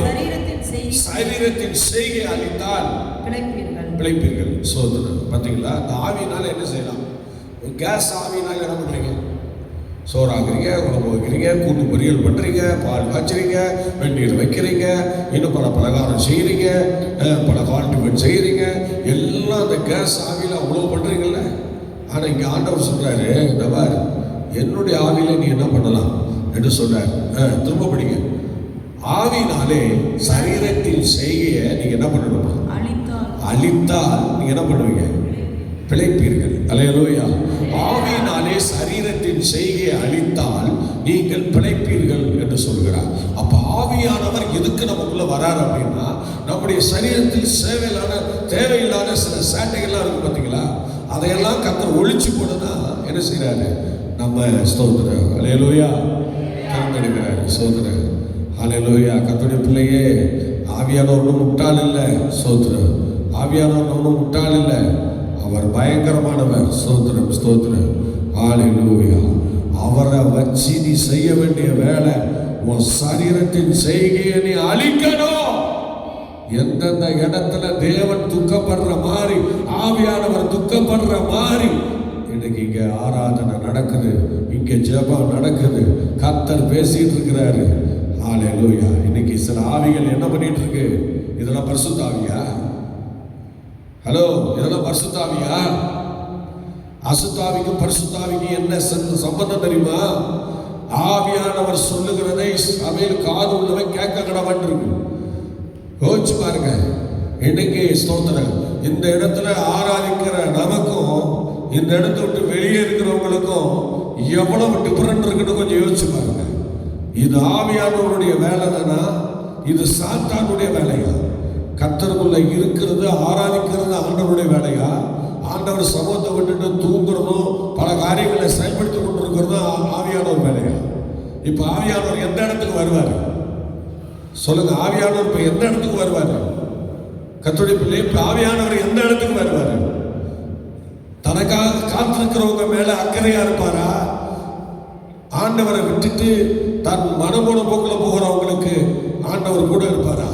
சரீரத்தின் செய்கை அளித்தால் பிழைப்பீர்கள். சோதனை பார்த்தீங்களா? இந்த ஆவியினால என்ன செய்யலாம்? கேஸ் ஆவியினால என்ன பண்றீங்க? சோறாக்குறீங்க, உணவு வைக்கிறீங்க, கூட்டு பொரியல் பண்றீங்க, பால் காய்ச்சறீங்க, வெந்நீர் வைக்கிறீங்க, இன்னும் பல பலகாரம் செய்யறீங்க, பல கால்டிமெண்ட் செய்யறீங்க, எல்லாம் அந்த கேஸ் ஆவியில அவ்வளவு பண்றீங்கல்ல. ஆனா இங்க ஆண்டவர் சொல்றாரு, இந்த மாதிரி என்னுடைய ஆவியில நீ என்ன பண்ணலாம் என்று சொல்றாரு. திரும்ப படிங்க. ஆவினாலே சரீரத்தின் செய்கையை நீங்க என்ன பண்ணணும்? அழித்தால் நீங்க என்ன பண்ணுவீங்க? பிழைப்பீர்கள். அல்லேலூயா. ஆவியினாலே சரீரத்தின் செய்கையை அழித்தால் நீங்கள் பிழைப்பீர்கள் என்று சொல்கிறார். அப்ப ஆவியானவர் எதுக்கு நமக்குள்ள வராரு அப்படின்னா, நம்முடைய சரீரத்தில் தேவையில்லாத சில சேட்டைகள்லாம் இருக்கு பார்த்தீங்களா, அதையெல்லாம் கர்த்தர் ஒழிச்சு போடுனா என்ன செய்யறாரு? நம்ம ஸ்தோத்திரம் அல்லேலூயா தேர்ந்தெடுக்கிறாரு. ஸ்தோத்திரம் அல்லேலூயா. கர்த்தருடைய பிள்ளையே, ஆவியானவர் ஒன்றும் முட்டாள் இல்லை. ஸ்தோத்திரம். ஆவியானவர் ஒன்றும் முட்டாள் இல்லை, அவர் பயங்கரமானவர். ஸ்தோத்திரம் ஸ்தோத்திரம் அல்லேலூயா. அவரை வச்சு நீ செய்ய வேண்டிய வேலை, உன் சரீரத்தின் செய்கையை நீ அழிக்கணும். எந்தெந்த இடத்துல தேவன் துக்கப்படுற மாதிரி, ஆவியானவர் துக்கப்படுற மாதிரி இன்னைக்கு இங்க ஆராதனை நடக்குது, இங்க ஜெபம் நடக்குது, கர்த்தர் பேசிட்டு இருக்கிறாரு. அல்லேலூயா. இன்னைக்கு சில ஆவிகள் என்ன பண்ணிட்டு இருக்கு? இதெல்லாம் பரிசுத்த ஆவியா? ஹலோ, இதெல்லாம் பரிசுத்த ஆவியா? அசுத்தாவிக்கும் பரிசுத்தாவிக்கும் என்ன சம்பந்தம் தெரியுமா? ஆவியானவர் சொல்லுகிறதை சபையில் காது உள்ளவன் கேட்க கடவன் இருக்கு. யோசிச்சு பாருங்க. இன்னைக்கு ஸ்தோத்திரம், இந்த இடத்துல ஆராதிக்கிற நமக்கும் இந்த இடத்த விட்டு வெளியே இருக்கிறவங்களுக்கும் எவ்வளவு டிஃபரெண்ட் இருக்குன்னு கொஞ்சம் யோசிச்சு பாருங்க. இது ஆவியானவருடைய வேலை தானா? இது சாத்தானுடைய வேலையா? கர்த்தருக்குள்ள இருக்கிறது ஆராதிக்கிறது ஆண்டவருடைய வேலையா? ஆண்டவர் சமூகத்தை விட்டுட்டு தூங்குறதும் பல காரியங்களை செயல்படுத்தி கொண்டிருக்கிறதும் ஆவியானவர் வேலையா? இப்ப ஆவியானவர் எந்த இடத்துக்கு வருவார் சொல்லுங்க? ஆவியானவர் இப்ப எந்த இடத்துக்கு வருவார்? கர்த்தருடைய பிள்ளை, இப்ப ஆவியானவர் எந்த இடத்துக்கு வருவார்? தனக்காக காத்திருக்கிறவங்க மேல அக்கறையா இருப்பாரா? ஆண்டவரை விட்டுட்டு தன் மனமோட போக்கில் போகிறவங்களுக்கு ஆண்டவர் கூட இருப்பாரா?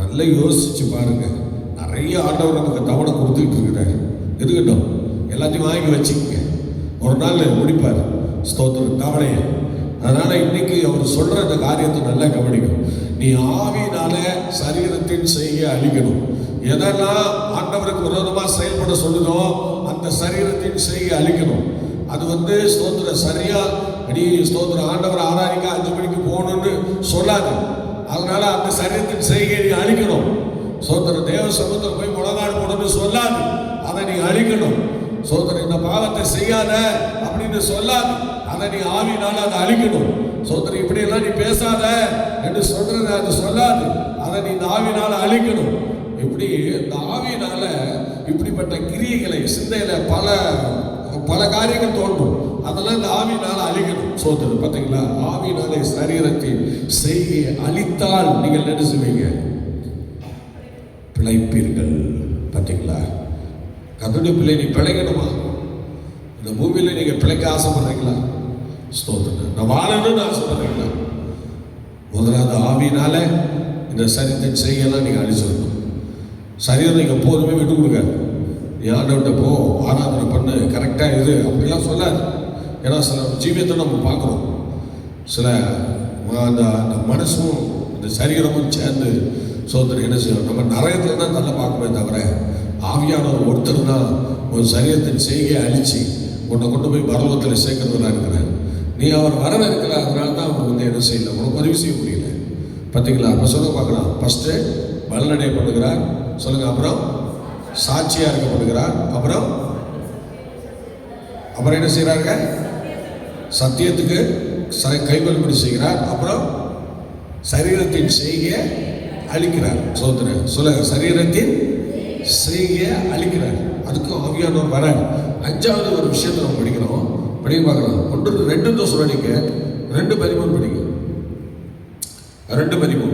நல்லா யோசிச்சு பாருங்க. நிறைய ஆண்டவர் நமக்கு தவணை கொடுத்துட்டு இருக்கிறாரு. இருக்கட்டும், எல்லாத்தையும் வாங்கி வச்சுக்கங்க, ஒரு நாள் முடிப்பார். ஸ்தோத்திரம் தவணைய. அதனால இன்னைக்கு அவர் சொல்ற இந்த காரியத்தை நல்லா கவனிக்கும். நீ ஆவியினால சரீரத்தின் செய்ய அழிக்கணும். எதெல்லாம் ஆண்டவருக்கு விரோதமா செயல்பட சொல்லுதோ அந்த சரீரத்தின் செய்ய அழிக்கணும். அது ஸ்தோத்திர சரியா நீ ஸ்தோத்திர ஆண்டவர் ஆராதிக்க 5 மணிக்கு போகணும்னு சொல்லாது. அதனால அந்த சரீரத்தின் செய்கையை நீ அழிக்கணும். சோதர தேவ சமூகத்தில் போய் முழங்காடு போடணும்னு சொல்லாது, அதை நீ அழிக்கணும். சோதர இந்த பாவத்தை செய்யாத அப்படின்னு சொல்லாது, அதை நீ ஆவியினால அதை அழிக்கணும். சோதர இப்படி எல்லாம் நீ பேசாத என்று சொல்றது அது சொல்லாது, அதை நீ இந்த ஆவியினால அழிக்கணும். இப்படி இந்த ஆவியினால இப்படிப்பட்ட கிரியைகளை சிந்தையில பல காரியங்கள் தோன்றும். அதெல்லாம் இந்த ஆவியினால அழிக்கணும். சோதரர் பார்த்தீங்களா? ஆவியினாலே சரீரத்தின் செய்கையை அழித்தால் நீங்கள் என்ன செய்வீங்க? பிழைப்பீர்கள். பார்த்தீங்களா? கர்த்தருடைய பிள்ளை, நீ பிழைக்கணுமா? இந்த பூமியில நீங்க பிழைக்க ஆசைப்படுறீங்களா? ஸ்தோத்திரம். நான் வாழணும்னு ஆசைப்படுறீங்களா? முதலாவது ஆவியினால இந்த சரீரத்தின் செய்கையெல்லாம் நீங்க அழிச்சிடணும். சரீரம் நீங்க எப்போதுமே விட்டு கொடுங்க. நீ ஆண்டவர்கிட்ட போ, ஆராதனை பண்ணு, கரெக்டாக இது அப்படிலாம் சொல்லாது. ஏன்னா சில ஜீவியத்தை நம்ம பார்க்குறோம். சில அந்த அந்த மனசும் இந்த சரீரமும் சேர்ந்து சோதனை என்ன செய்யும்? நம்ம நரகத்தில் தான் தள்ள பார்க்கவே தவிர ஆவியானவர் ஒருத்தர் தான் ஒரு சரீரத்தின் செய்கையை அழித்து உன்னை கொண்டு போய் பரலோகத்தில் சேர்க்கிறதா இருக்கிறார். நீ அவர் வரவேற்கிற, அதனால தான் அவர் வந்து என்ன செய்யல, உனக்கு உதவி செய்ய முடியல. பார்த்தீங்களா? அப்போ சொல்ல பார்க்கலாம். ஃபஸ்ட்டு பலனடை பண்ணுகிறார் சொல்லுங்கள், அப்புறம் சாட்சியாக இருக்கப்படுகிறார், அப்புறம் என்ன செய்கிறாருங்க? சத்தியத்துக்கு கைகொள்படி செய்கிறார், அப்புறம் சரீரத்தின் செய்கையை அழிக்கிறார். சோதனை சொல்லுங்க, சரீரத்தின் செய்கையை அழிக்கிறார். அதுக்கும் ஆவியானவர் வர. அஞ்சாவது ஒரு விஷயத்தை நம்ம படிக்கிறோம், படிக்க பார்க்கலாம். 2 தெசலோனிக்க 2:13 படிங்க. 2:13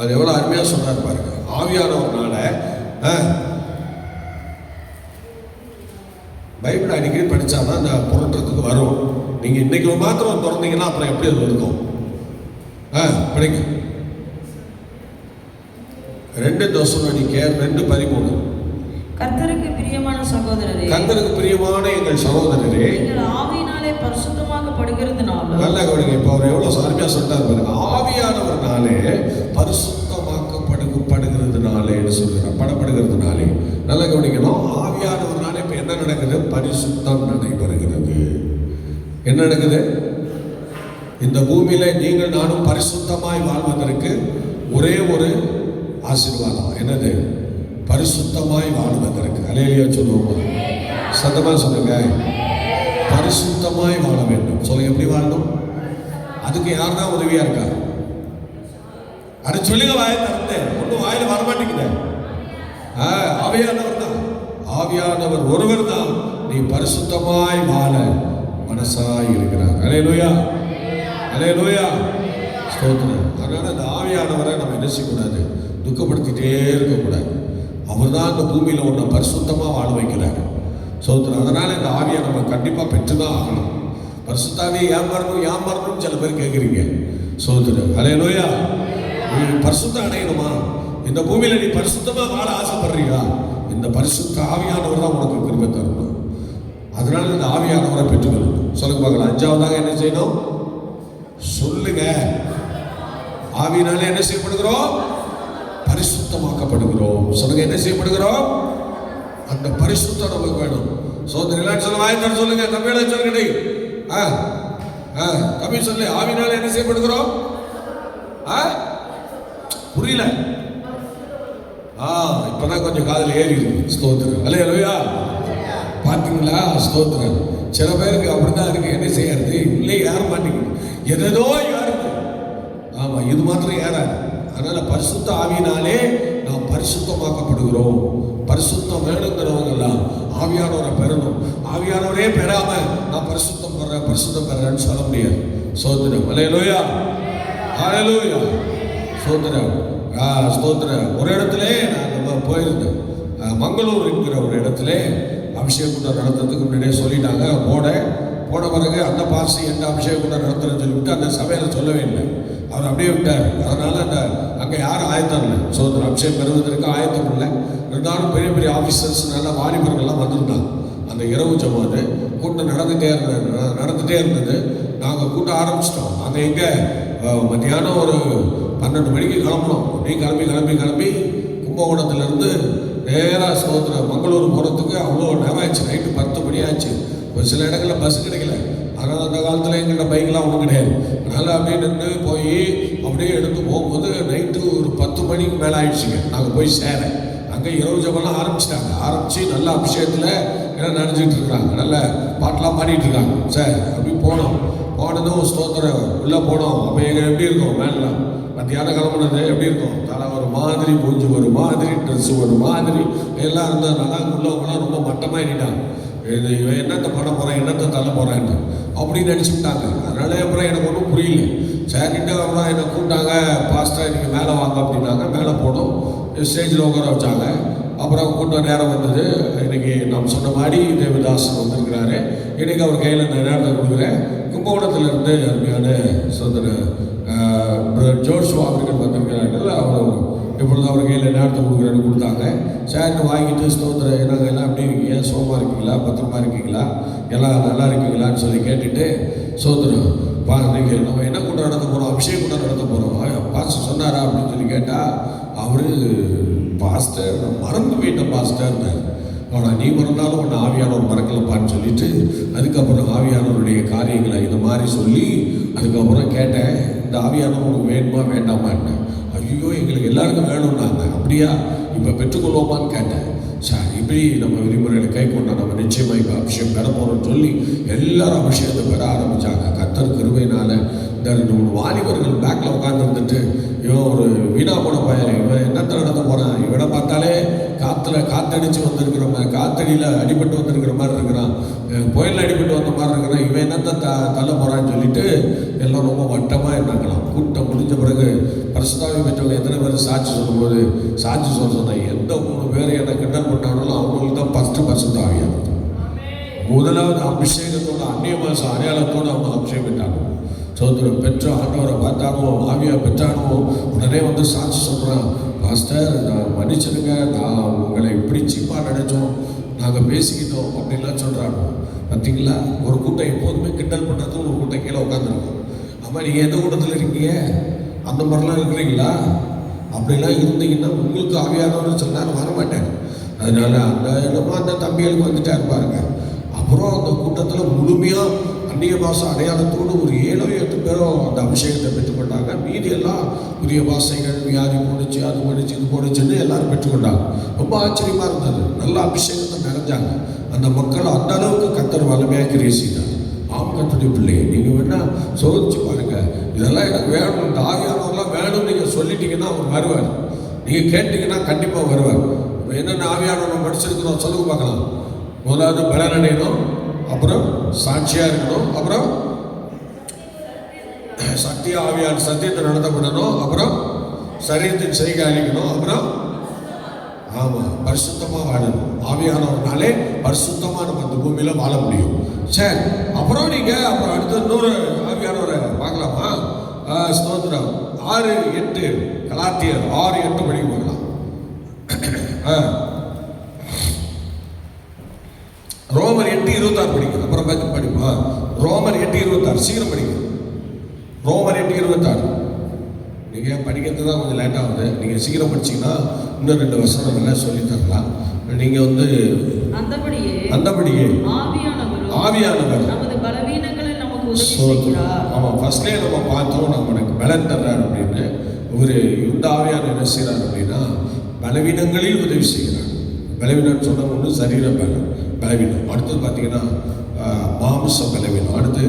அது எவ்வளோ அருமையாக சொல்றாரு பாருங்க. ஆவியானவர்னால பைபிள் அடிக்கடி படித்தாதான் அந்த புரட்டுறதுக்கு வரும். நீங்கள் இன்னைக்கு மாத்திரம் திறந்தீங்கன்னா அப்புறம் எப்படி அது இருக்கும்? படிங்க. 2 தெசலோனிக்க 2:13. கர்த்தருக்கு பிரியமான சகோதரரே, கர்த்தருக்கு பிரியமான எங்கள் சகோதரரே, நீங்கள் ஆவியினாலே பரிசுத்தமாக்கப்படுகிறதுனால. நல்லா கவனிங்க. இப்போ அவர் எவ்வளோ சார்பியாக சொல்லிட்டார் பாருங்க. ஆவியானவர்னாலே பரிசுத்தமாக்கப்படுகிறதுனாலே சொல்கிறார், படப்படுகிறதுனாலே. நல்லா கவனிக்கணும். ஆவியானவர்னாலே இப்போ என்ன நடக்குது? பரிசுத்தம் நடைபெறுகிறது. என்ன நடக்குது? இந்த பூமியில நீங்கள் நானும் பரிசுத்தமாய் வாழ்வதற்கு ஒரே ஒரு ஆசீர்வாதம். என்னது? பரிசுத்தமாய் வாழ்வதற்கு. அல்லேலூயா சொல்லுவோம். சத்தமா சொல்லுங்க. பரிசுத்தமாய் வாழ வேண்டும். சொல்லுங்க, எப்படி வாழணும்? அதுக்கு யார் தான் உதவியா இருக்கா? அது சொல்லுங்க. வாயை திறந்து ஒன்றும் வாயில வரமாட்டேங்குது. ஆவியானவர் தான். ஆவியானவர் ஒருவர் தான் நீ பரிசுத்தமாய் வாழ மனசாய் இருக்கிறார். அல்லேலூயா, அல்லேலூயா, ஸ்தோத்திரம். அதனால அந்த ஆவியானவரை நம்ம என்ன செய்யக்கூடாது? துக்கப்படுத்திட்டே இருக்கக்கூடாது. அவர் தான் இந்த பூமியில் ஒன்றை பரிசுத்தமாக வாழ வைக்கிறார். ஸ்தோத்திரம். அதனால இந்த ஆவியை நம்ம கண்டிப்பாக பெற்று தான் ஆகணும். பரிசுத்தாவே ஏன் வரணும் சில பேர் கேட்குறீங்க. ஸ்தோத்திரம். அல்லேலூயா. நீ பரிசுத்தம் அடையணுமா? இந்த பூமியில் நீ பரிசுத்தமாக வாழ ஆசைப்படுறீங்களா? இந்த பரிசுத்த ஆவியானவர் தான் உனக்கு கிருபை தரணும். அதனால இந்த ஆவியானவரை பெற்றுக்கணும். சொல்லுங்க பார்க்கலாம். 5வதாக என்ன செய்யணும்? சொல்லுங்க. ஆவியினால என்ன செய்யப்படுகிறோம்? பரிசுத்தமாக்கப்படுகிறோம். சொல்லுங்க, என்ன செய்யப்படுகிறோம்? அந்த பரிசுத்தம் நமக்கு வேணும். சோதனைலாம் சொல்ல வாய்த்தார். சொல்லுங்க, தமிழ சொல்லுங்க. தமிழ் சொல்லு. ஆவியினால என்ன செய்யப்படுகிறோம்? புரியல. இப்பதான் கொஞ்சம் காதல் ஏறி இருக்கு. ஸ்தோத்திரம். அல்லேலூயா. பார்த்தீங்களா? ஸ்தோத்திரம். சில பேருக்கு அப்படிதான் இருக்கு. என்ன செய்யறது? உள்ளே ஏற மாட்டேங்குது. எதோ ஏறுது. ஆமா, இது மாத்திரம் ஏறாது. அதனால பரிசுத்த ஆவியினாலே நாம் பரிசுத்தமாக்கப்படுகிறோம். பரிசுத்தம் வேணுங்கிறவங்கெல்லாம் ஆவியானவரை பெறணும். ஆவியானவரே பெறாம நான் பரிசுத்தம் பெறேன்னு சொல்ல முடியாது. ஸ்தோத்திரம். அல்லேலூயா, அல்லேலூயா, ஸ்தோத்திரம். ஸ்தோத்திரம். ஒரு இடத்துல நான் போயிருந்தேன். மங்களூர் என்கிற ஒரு இடத்துல அபிஷேக கூட்டம் நடத்துறதுக்கு முன்னாடியே சொல்லிட்டாங்க. போன பிறகு அந்த பாசி எந்த அபிஷேக கூட்டம் நடத்துறேன்னு சொல்லிவிட்டு அந்த சபையில் சொல்லவே இல்லை. அவர் அப்படியே விட்டார். அதனால அங்கே யாரும் ஆயத்தம் இல்லை. சோதனை அபிஷேகம் பெறுவதற்கு ஆயத்தம் இல்லை. இருந்தாலும் பெரிய பெரிய ஆஃபீஸர்ஸ் நல்ல வாலிபர்கள்லாம் வந்திருந்தாங்க. அந்த இரவு ஜமாது கூட்டம் நடந்துகிட்டே இருந்தது. நாங்கள் கூட்டம் ஆரம்பிச்சிட்டோம். நாங்கள் எங்கே மத்தியானம் ஒரு 12 மணிக்கு கிளம்பணும். அப்படியே கிளம்பி கும்பகோணத்துலேருந்து நேராக ஸ்தோத்திரம் மங்களூர் போகிறதுக்கு அவ்வளோ நேரம் ஆயிடுச்சு. நைட்டு 10 மணி ஆச்சு. ஒரு சில இடங்களில் பஸ் கிடைக்கல. ஆனால் அந்த காலத்தில் எங்கள்கிட்ட பைக்கெலாம் ஒன்றும் கிடையாது. அதனால் அப்படியே நின்று போய் அப்படியே எடுத்து போகும்போது நைட்டு ஒரு 10 மணிக்கு மேலே ஆயிடுச்சுங்க. நாங்கள் போய் சேர அங்கே இரவு ஜபம்லாம் ஆரம்பித்து நல்ல அபிஷேகத்தில் எல்லாம் நினைச்சிட்டு இருக்கிறாங்க. நல்ல பாட்டெலாம் பாடிட்டு இருக்காங்க. சார் அப்படி போனதும் ஸ்தோத்திரம் உள்ளே போனோம். அப்போ எங்கள் எப்படி இருக்கும்? மேலாம் மத்தியானம் கிளம்புனது எப்படி இருக்கும்? தலை ஒரு மாதிரி, மூஞ்சி ஒரு மாதிரி, ட்ரெஸ்ஸு ஒரு மாதிரி எல்லாம் இருந்தால் நல்லா. உள்ளவங்களாம் ரொம்ப மட்டமாக எண்ணிட்டாங்க. இவன் என்னத்தை பண்ண போகிறேன், என்னத்தை தள்ள போகிறேன்னு அப்படின்னு நினச்சிக்கிட்டாங்க. அதனால அப்புறம் எனக்கு ஒன்றும் புரியல. சரிட்டு அப்புறம் என்னை கூப்பிட்டாங்க. பாஸ்டர் நீங்கள் மேலே வாங்க அப்படின்னாங்க. மேலே போனோம். ஸ்டேஜில் உட்கார வச்சாங்க. அப்புறம் கூட்டம் நேரம் வந்தது. இன்றைக்கி நாம் சொன்ன மாதிரி தேவதாசன் வந்திருக்கிறாரு. இன்றைக்கி அவர் கையில் நான் நேரத்தை கொடுக்குறேன். கும்பகோணத்திலிருந்து அருமையான சோதனை ஜோஷ்வா அவர்கள் வந்திருக்கிறார்கள். அவர் இப்பொழுது அவர் கையில் நேரத்தை கொடுக்குறேன்னு கொடுத்தாங்க. சேர்ந்து வாங்கிட்டு ஸ்தோத்திரம், நாங்கள் எல்லாம் எப்படி இருக்கீங்க, சோகமாக இருக்கீங்களா, பத்திரமா இருக்கீங்களா, எல்லாம் நல்லா இருக்கீங்களான்னு சொல்லி கேட்டுட்டு ஸ்தோத்திரம் நீங்கள் நம்ம என்ன கூட்டம் நடத்த போகிறோம், அபிஷேகம் கூட்டம் நடத்த போகிறோம், பாஸ்டர் சொன்னாரா அப்படின்னு சொல்லி கேட்டால் அவர் பாஸ்டர் நான் மறந்து போயிட்டேன் பாஸ்டர்னார். ஆனால் நீ மறந்தாலும் ஒன்று ஆவியானவர் மறக்கலப்பான்னு சொல்லிட்டு அதுக்கப்புறம் ஆவியானவருடைய காரியங்களை இந்த மாதிரி சொல்லி அதுக்கப்புறம் கேட்டேன், இந்த ஆவியானவர் உங்களுக்கு வேணுமா வேண்டாமான்னு. ஐயோ எங்களுக்கு எல்லாருக்கும் வேணும்னாங்க. அப்படியா, இப்போ பெற்றுக்கொள்வோமான்னு கேட்டேன். சார் இப்படி நம்ம விதிமுறைகளை கை கொண்டா நம்ம நிச்சயமாக இப்போ அபிஷேகம் பெற போகிறோம்னு சொல்லி எல்லாரும் அபிஷேகத்தை பெற ஆரம்பித்தாங்க. கர்த்தர் கிருபையினால் இந்த 2-3 வாலிபர்கள் பேக்கில் உட்காந்துருந்துட்டு, இவன் ஒரு வீணா போன பையன், இவன் என்னத்தை நடத்த போகிறான், இவனை பார்த்தாலே காற்றடிச்சு வந்திருக்கிற மாதிரி, காற்றடியில் அடிபட்டு வந்திருக்கிற மாதிரி இருக்கிறான், புயலில் அடிபட்டு வந்த மாதிரி இருக்கிறான், இவன் என்னத்தை தள்ள போகிறான்னு சொல்லிட்டு எல்லாம் ரொம்ப வட்டமாக இருந்தாங்களாம். கூட்டம் முடிஞ்ச பிறகு பரிசுத்தாவி பெற்றவங்க எத்தனை பேர் சாட்சி சொல்லும்போது சாட்சி சொன்னேன், எந்த 3 பேர் என்னை கிண்டல் பண்ணாலும் அவங்களுக்கு தான் ஃபஸ்ட்டு பரிசுத்தாவியானது. முதலாவது அபிஷேகத்தோட அந்நிய மாச அடையாளத்தோடு அவங்க அபிஷேகிட்டாங்க. சோதரம் பெற்ற ஆண்டவரை பார்த்தானோ, ஆவியா பெற்றானோ, உடனே வந்து சாட்சி சொல்கிறான், பாஸ்டர் நான் மன்னிச்சிடுங்க, நான் உங்களை இப்படி சீப்பாக நினைச்சோம், நாங்கள் பேசிக்கிட்டோம் அப்படின்லாம் சொல்கிறாங்க. பார்த்தீங்களா, ஒரு கூட்டம் எப்போதுமே கிண்டல் பண்ணுறது ஒரு கூட்டம் கீழே உட்காந்துருக்கும். ஆமாம், நீங்கள் எந்த கூட்டத்தில் இருக்கீங்க, அந்த மாதிரிலாம் இருக்கிறீங்களா, அப்படிலாம் இருந்தீங்கன்னா உங்களுக்கு ஆவியானவர்னு சொன்னால் வரமாட்டேன். அதனால் அந்த தம்பிகளுக்கு வந்துட்டா பாருங்க. அப்புறம் அந்த கூட்டத்தில் முழுமையாக அந்நிய பாஷை அடையாளத்தோடு ஒரு 7-8 பேரும் அந்த அபிஷேகத்தை பெற்றுக்கொண்டாங்க. மீதி எல்லாம் புதிய பாஷைகள், வியாதி போணுச்சு, அது போணுச்சு, இது போணுச்சுன்னு எல்லாரும் பெற்றுக்கொண்டாங்க. ரொம்ப ஆச்சரியமாக இருந்தது. நல்ல அபிஷேகத்தை நிறைஞ்சாங்க. அந்த மக்கள் அந்த அளவுக்கு கர்த்தர் வல்லமையாக கிரியை செய்தார். ஆம் கர்த்தருடைய பிள்ளையை நீங்கள் வேணால் சோதிச்சு பாருங்கள். இதெல்லாம் எனக்கு வேணும், இந்த ஆவியானவரெலாம் வேணும்னு நீங்கள் சொல்லிட்டீங்கன்னா அவர் வருவார். நீங்கள் கேட்டிங்கன்னா கண்டிப்பாக வருவார். என்னென்ன ஆவியானவரை படிச்சிருக்கிறோம் சொல்லுங்க பார்க்கலாம். முதலாவது பலனடையணும், அப்புறம் சாட்சியாக இருக்கணும், அப்புறம் சத்திய ஆவியார் சத்தியத்தை நடத்தப்படணும், அப்புறம் சரீரத்தின் செய்கை அளிக்கணும், அப்புறம் ஆமாம் பரிசுத்தமாக வாழணும். ஆவியானவர்னாலே பரிசுத்தமாக நம்ம இந்த பூமியில் வாழ முடியும். சரி, அப்புறம் நீங்கள் அப்புறம் அடுத்த 100 ஆவியானவரை பார்க்கலாமா? ஸ்தோத்திரம் 6-8 கலாத்தியர் 6-8 படிக்க பார்க்கலாம். ரோமர் 8:26 படிக்கணும். அப்புறம் படிப்பா ரோமர் 8:26 சீக்கிரம் படிக்கணும். ரோமர் 8:26 நீங்கள் படிக்கிறது தான் கொஞ்சம் லேட்டாக ஆகுது. நீங்கள் சீக்கிரம் படிச்சிங்கன்னா இன்னும் 2 வசனம் எல்லாம் சொல்லி தரலாம். நீங்கள் வந்து அந்தபடியே ஆவியானவர் நமது பலவீனங்களை நமக்கு உதவி செய்கிறார். ஆமாம், ஃபர்ஸ்ட்லேயே நம்ம பார்த்தோம், நமக்கு பலன் தர்றார் அப்படின்னு. ஒரு இந்த ஆவியான என்ன செய்கிறார் அப்படின்னா பலவீனங்களில் உதவி செய்கிறார். பலவீனம் சொன்ன ஒன்று சரீர பலவீனம், அடுத்தது பார்த்தீங்கன்னா மாம்ச பலவீனம், அடுத்து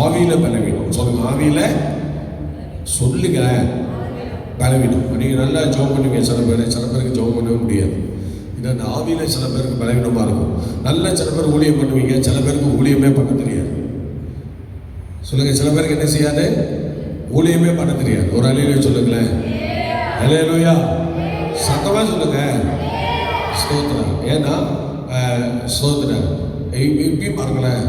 ஆவியில் பலவீனம். சொல்லுங்க, ஆவியில் சொல்லுங்க பலவீனம். நீங்கள் நல்லா ஜோம் பண்ணுவீங்க. சில பேருக்கு ஜோம் பண்ணவே முடியாது. இது அந்த ஆவியில் சில பேருக்கு பலவீனமாக இருக்கும். நல்லா சில பேர் ஊழியம் பண்ணுவீங்க, சில பேருக்கு ஊழியமே பண்ண தெரியாது. சொல்லுங்க, சில பேருக்கு என்ன செய்யாது, ஊழியமே பண்ண தெரியாது. ஒரு அலையிலே சொல்லுங்களேன், அல்லேலூயா, சத்தமாக சொல்லுங்க, ஸ்தோத்திரம். ஏன்னா ஸ்தோத்திரம் இப்பயும் பாருங்களேன்,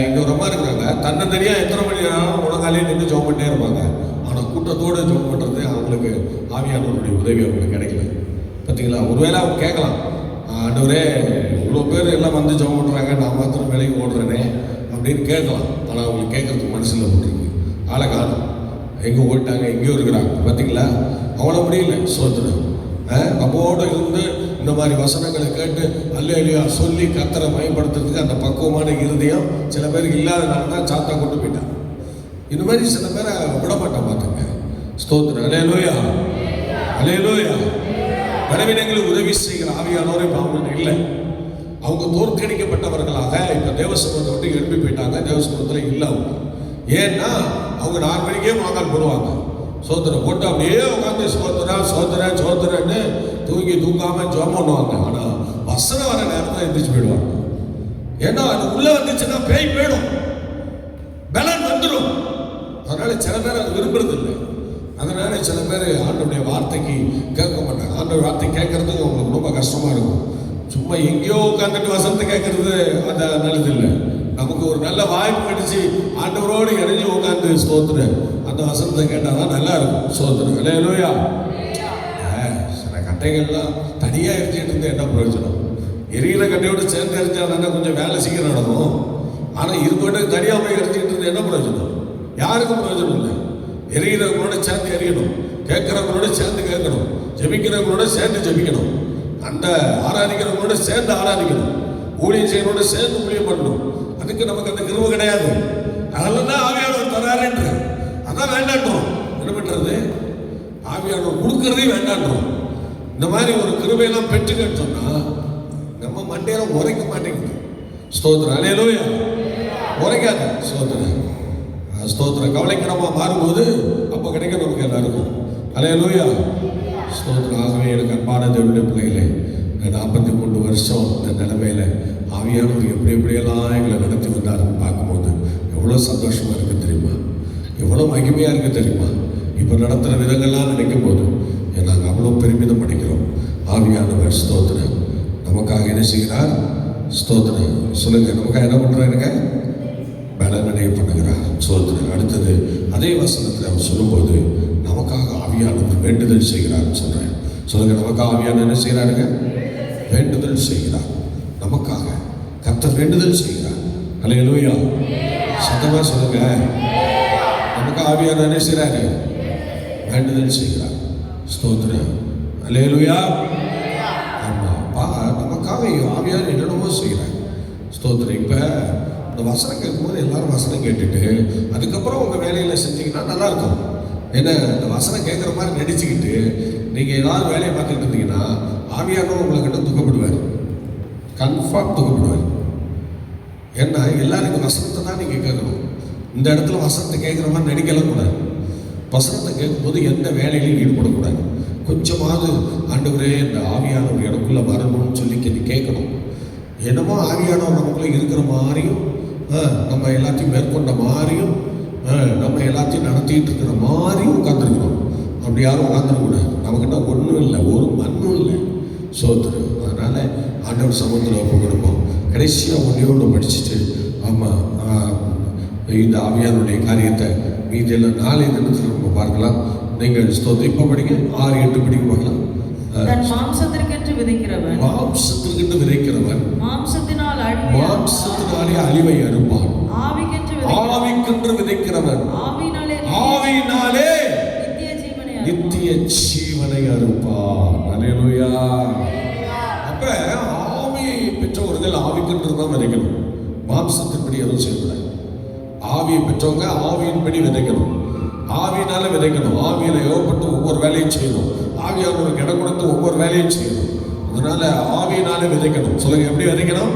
இங்கே ஒரு அம்மா இருக்கிறாங்க, தன்னை தெரியா எத்தனை மணி நேரம் உலகாலே நின்று ஜோம் பண்ணிட்டே இருப்பாங்க. ஆனால் கூட்டத்தோடு ஜோம் பண்ணுறது அவங்களுக்கு ஆவியானவருடைய உதவி அவங்களுக்கு கிடைக்கல. பார்த்தீங்களா, ஒருவேளை அவங்க கேட்கலாம், ஆண்டவரே இவ்வளோ பேர் எல்லாம் வந்து ஜோம் பண்ணுறாங்க, நான் மாத்திரம் விலைக்கு ஓடுறேனே அப்படின்னு கேட்கலாம். ஆனால் அவங்களுக்கு கேட்கறதுக்கு மனசில் போட்டுருக்கு. ஆளை காணும், எங்கே ஓட்டாங்க, எங்கேயோ இருக்கிறாங்க. பார்த்தீங்களா, அவ்வளோ முடியல. ஸ்தோத்திரம். நம்மோடு இருந்து இந்த மாதிரி வசனங்களை கேட்டு அல்லேலூயா சொல்லி கர்த்தரை பயன்படுத்துறதுக்கு அந்த பக்குவமான இருதயம் சில பேருக்கு இல்லாதனால தான் சாத்தா கொண்டு போயிட்டான். இந்த மாதிரி சில பேரை விட மாட்டான். பார்த்துங்க, ஸ்தோத்திரம். அல்லேலூயா, அல்லேலூயா. பலவீனங்களுக்கு உதவி செய்கிற ஆவியானவரை இப்போ அவங்கள்ட்ட இல்லை. அவங்க தோற்கடிக்கப்பட்டவர்களாக இப்போ தேவசமூகத்தை விட்டு எழுப்பி போயிட்டாங்க. தேவசமூகத்தில் இல்லை அவங்க. ஏன்னா அவங்க 4 மணிக்கே முழங்கால் போடுவாங்க. சோதரம் போட்டு அப்படியே உட்காந்து சோதரன்னு தூங்காமல் ஜோம் பண்ணுவாங்க. ஆனால் வசனம் வர நேரம் தான் எந்திரிச்சு போயிடுவாங்க. ஏன்னா அது உள்ளே வந்துச்சுன்னா பேய் போயிடும், பலன் வந்துடும். அதனால சில பேர் அது விரும்புறது இல்லை. அதனால சில பேர் ஆண்டோடைய வார்த்தைக்கு கேட்க மாட்டாங்க. ஆண்டோட வார்த்தை கேட்கறதுக்கு அவங்களுக்கு ரொம்ப கஷ்டமாக இருக்கும். சும்மா எங்கேயோ உட்காந்துட்டு வசனத்தை கேட்கறது அது நல்லது இல்லை. நமக்கு ஒரு நல்ல வாய்ப்பு கிடைச்சி ஆண்டவரோடு இணைஞ்சு உட்காந்து ஸ்தோத்திர அந்த வசனத்தை கேட்டால் தான் நல்லா இருக்கும். ஸ்தோத்திரம். அல்லேலூயா. கட்டைகள்லாம் தனியாக எரிஞ்சிட்டு இருந்தால் என்ன பிரயோஜனம்? எரிகிற கட்டையோடு சேர்ந்து எரிஞ்சாங்கன்னா கொஞ்சம் வேலை சீக்கிரம் நடக்கும். ஆனால் இது போய்ட்டு தனியாக போய் எரிஞ்சிட்டு இருந்தால் என்ன பிரயோஜனம்? யாருக்கும் பிரயோஜனம் இல்லை. எரிகிறவங்களோட சேர்ந்து எரியணும், கேட்குறவங்களோட சேர்ந்து கேட்கணும், ஜெபிக்கிறவங்களோட சேர்ந்து ஜெபிக்கணும், அந்த ஆராதிக்கிறவங்களோட சேர்ந்து ஆராதிக்கணும், ஊழியம் செய்யறவங்களோட சேர்ந்து ஊழியம் பண்ணணும். அதுக்கு நமக்கு அந்த கிருபை கிடையாது. அதெல்லாம் தான் ஆவியானவர் தராருன்ற அதான் வேண்டான்றோம். என்ன பண்ணுறது? ஆவியானவர் கொடுக்கறதே வேண்டான்றோம். இந்த மாதிரி ஒரு கிருபையெல்லாம் பெற்றுக்கன்னு சொன்னால் நம்ம மண்டையில உரைக்க மாட்டேங்குது. ஸ்தோத்திரம், அல்லேலூயா. உரைக்காது. ஸ்தோத்திரம், ஸ்தோத்திரம். கவலைக்கிடமா மாறும்போது அப்போ கிடைக்க நமக்கு எல்லாருக்கும். அல்லேலூயா, ஸ்தோத்திரம். ஆகவே எனக்கு அன்பான தேவனுடைய பிள்ளைகளே, 43 வருஷம் இந்த நிலைமையில் ஆவியானவர் எப்படியெல்லாம் எங்களை நடத்தி வந்தாருன்னு பார்க்கும்போது எவ்வளோ சந்தோஷமாக இருக்குது தெரியுமா? எவ்வளோ மகிமையாக இருக்குது தெரியுமா? இப்போ நடத்துகிற விதங்கள்லாம் நினைக்கும் போது நாங்கள் அவ்வளோ பெருமிதம் படிக்கிறோம். ஆவியானவர் ஸ்தோத்திரம் நமக்காக என்ன செய்கிறார்? ஸ்தோத்திரம் சொல்லுங்கள், நமக்காக என்ன பண்ணுறாருங்க? பலனடைய பண்ணுகிறார். ஸ்தோத்திரம். அடுத்தது அதே வசனத்தில் அவர் சொல்லும்போது நமக்காக ஆவியானவர் வேண்டுதல் செய்கிறார்னு சொல்கிறேன். சொல்லுங்கள், நமக்காக ஆவியானவர் என்ன செய்கிறாருங்க? வேண்டுதல் செய்கிறார். நமக்காக கர்த்தர் வேண்டுதல் செய்கிறார். அல்லேலூயா. சத்தமா சொல்லுங்க, நமக்கு ஆவியானவர் என்ன செய்கிறாரு? வேண்டுதல் செய்கிறார். ஸ்தோத்திரம், அல்லேலூயா. ஆமாம், நமக்காக ஆவியானவர் என்னென்னமோ செய்கிறார். ஸ்தோத்திரம். இப்போ இந்த வசனம் கேட்கும்போது எல்லாரும் வசனம் கேட்டுட்டு அதுக்கப்புறம் உங்கள் வேலையில் செஞ்சீங்கன்னா நல்லாயிருக்கும். ஏன்னா இந்த வசனம் கேட்குற மாதிரி நடிச்சுக்கிட்டு நீங்கள் ஏதாவது வேலையை பார்த்துக்கிட்டு இருந்தீங்கன்னா ஆவியானவர் உங்களை கிட்ட துக்கப்படுவார். கன்ஃபார்ம் துக்கப்படுவார். ஏன்னா எல்லாருக்கும் வசனத்தை தான் நீங்கள் கேட்கணும். இந்த இடத்துல வசனத்தை கேட்குற மாதிரி நடிக்கலாம் கூடாது. வசனத்தை கேட்கும்போது எந்த வேலையிலையும் ஈடுபடக்கூடாது. கொஞ்சமாவது ஆண்டவரே இந்த ஆவியானவர் எனக்குள்ளே வரணும்னு சொல்லி கேட்கணும். என்னமோ ஆவியானவர் நமக்குள்ளே இருக்கிற மாதிரியும் நம்ம எல்லாத்தையும் மேற்கொண்ட மாதிரியும் நம்ம எல்லாத்தையும் நடத்திட்டு இருக்கிற மாதிரியும் உட்காந்துருக்கணும். அப்படி யாரும் உட்காந்துடக்கூடாது. நம்மக்கிட்ட ஒன்றும் இல்லை, ஒரு மண்ணும் இல்லை. சோத்திரம். அதனால் ஆண்டவர் சமூகத்தில் ஒப்பு கொடுப்போம். கடைசியாக ஒன்றையோடு படிச்சுட்டு ஆமாம் இந்த ஆவியானுடைய காரியத்தை மீதியெல்லாம் நாளை தினத்தில் நம்ம பார்க்கலாம். நீங்கள் ஸ்தோத்திரம் இப்போ படிங்க, 6-8 படிக்க பார்க்கலாம். மாம்சத்திற்கென்று விதைக்கிறவன் மாம்சத்திற்கென்று விதைக்கிறவன் மாம்சத்தினாலே அழிவை அறுப்பான். ஆவிக்கென்று விதைக்கிறவன் ஆவியினாலே நித்திய ஜீவனை அறுப்பான். அல்லேலூயா. அப்ப ஆவியை பெற்றவர்கள் ஆவிக்கென்று தான் விதைக்கணும். மாம்சத்தின்படி எதுவும் செய்யக்கூடாது. ஆவியை பெற்றவங்க ஆவியின்படி விதைக்கணும். ஆவியினால விதைக்கணும். ஆவியில ஏவப்பட்டு ஒவ்வொரு வேலையும் செய்யணும். ஆவியானவருக்கு இடம் கொடுத்து ஒவ்வொரு வேலையும் செய்யணும். அதனால ஆவியினால விதைக்கணும். சொல்லுங்க, எப்படி விதைக்கணும்?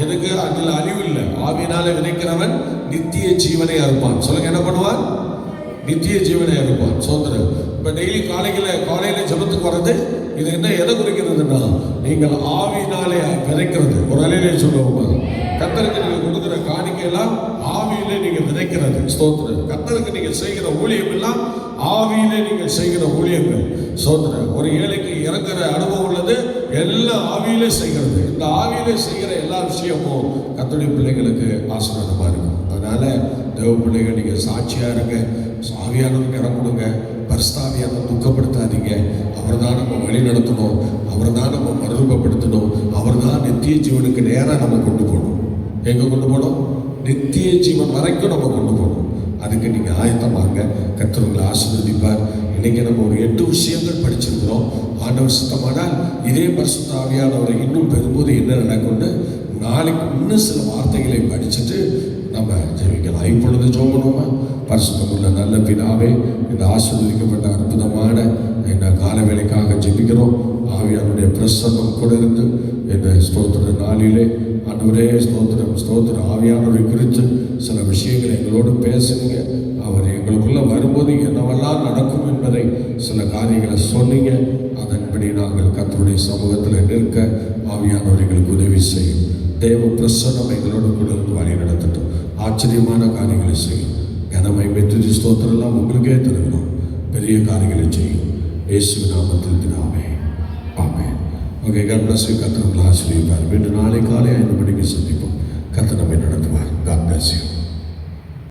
எதுக்கு? அதில் அழிவு இல்லை. ஆவியினால விதைக்கிறவன் நித்திய ஜீவனை அறுப்பான். சொல்லுங்க, என்ன பண்ணுவான்? நித்திய ஜீவனை அறுப்பான். சோதரன். இப்போ டெய்லி காலையில ஜபத்துக்கு வர்றது இது என்ன எதை குறிக்கிறதுன்னா, நீங்கள் ஆவியினாலே விதைக்கிறது. ஒரு அலையிலே சொல்லுவோம், கர்த்தருக்கு நீங்கள் கொடுக்குற காணிக்கையெல்லாம் ஆவியிலே நீங்கள் விதைக்கிறது. ஸ்தோத்திரம். கர்த்தருக்கு நீங்கள் செய்கிற ஊழியம் எல்லாம் ஆவியிலே நீங்கள் செய்கிற ஊழியங்கள். ஸ்தோத்திரம். ஒரு ஏழைக்கு இறங்குற அனுபவம் உள்ளது, எல்லாம் ஆவியிலே செய்கிறது. இந்த ஆவியிலே செய்கிற எல்லா விஷயமும் கர்த்தருடைய பிள்ளைகளுக்கு ஆசீர்வாதமாக இருக்கும். அதனால தேவ பிள்ளைகள் நீங்கள் சாட்சியாக இருங்க. ஆவியானவருக்கு இடம் கொடுங்க. பரிசுத்தாவியானவரை துக்கப்படுத்தாதீங்க. அவர் தான் நம்ம வழி நடத்தணும். அவர் தான் நம்ம மறுரூபப்படுத்தணும். அவர் தான் நித்திய ஜீவனுக்கு நேராக நம்ம கொண்டு போகணும். எங்கே கொண்டு போகணும்? நித்திய ஜீவன் வரைக்கும் நம்ம கொண்டு போகணும். அதுக்கு நீங்கள் ஆயத்தமாங்க. கர்த்தர் உங்களை ஆசீர்வதிப்பார். இன்னைக்கு நம்ம ஒரு 8 விஷயங்கள் படிச்சிருக்கிறோம். ஆண்டவர் சுத்தமானால் இதே பரிசுத்த ஆவியானவரை இன்னும் பெறும்போது என்ன நடக்கும்னு நாளைக்கு இன்னும் சில வார்த்தைகளை படிச்சுட்டு நம்ம ஜெபிக்கலாம். இப்பொழுது ஜெபணுமா? பரிசுத்தமுள்ள நல்ல பிதாவே, இந்த ஆசீர்வதிக்கப்பட்ட அற்புதமான இந்த கால வேலைக்காக ஜெபிக்கிறோம். ஆவியானுடைய பிரசன்னம் கூட இருந்து இந்த ஸ்தோத்திர நாளிலே ஆண்டவரே ஸ்தோத்திரம் ஆவியானவரை குறித்து சில விஷயங்களை எங்களோடு பேசுனீங்க. அவர் எங்களுக்குள்ள வரும்போது என்னவெல்லாம் நடக்கும் என்பதை சில காரியங்களை சொன்னீங்க. அதன்படி நாங்கள் கர்த்தருடைய சமூகத்தில் நிற்க ஆவியானவர் எங்களுக்கு உதவி செய்யும். தேவ பிரசன்னம் எங்களோடு கூட இருந்து வழி நடத்தட்டும். ஆச்சரியமான காரியங்களை செய்யும். கனமை மெத்துதி ஸ்தோத்திரம் உங்களுக்கே தருகிறோம். பெரிய காரியங்களை செய்யும். இயேசு நாமத்தில் பிதாவே, amen. Okay, God bless you. கர்த்தர் உங்களை ஆசீர்வதிப்பார். மீண்டும் நாளை காலை 5 மணிக்கு சந்திப்போம். கர்த்தர் நம்மை நடத்துவார். God bless you.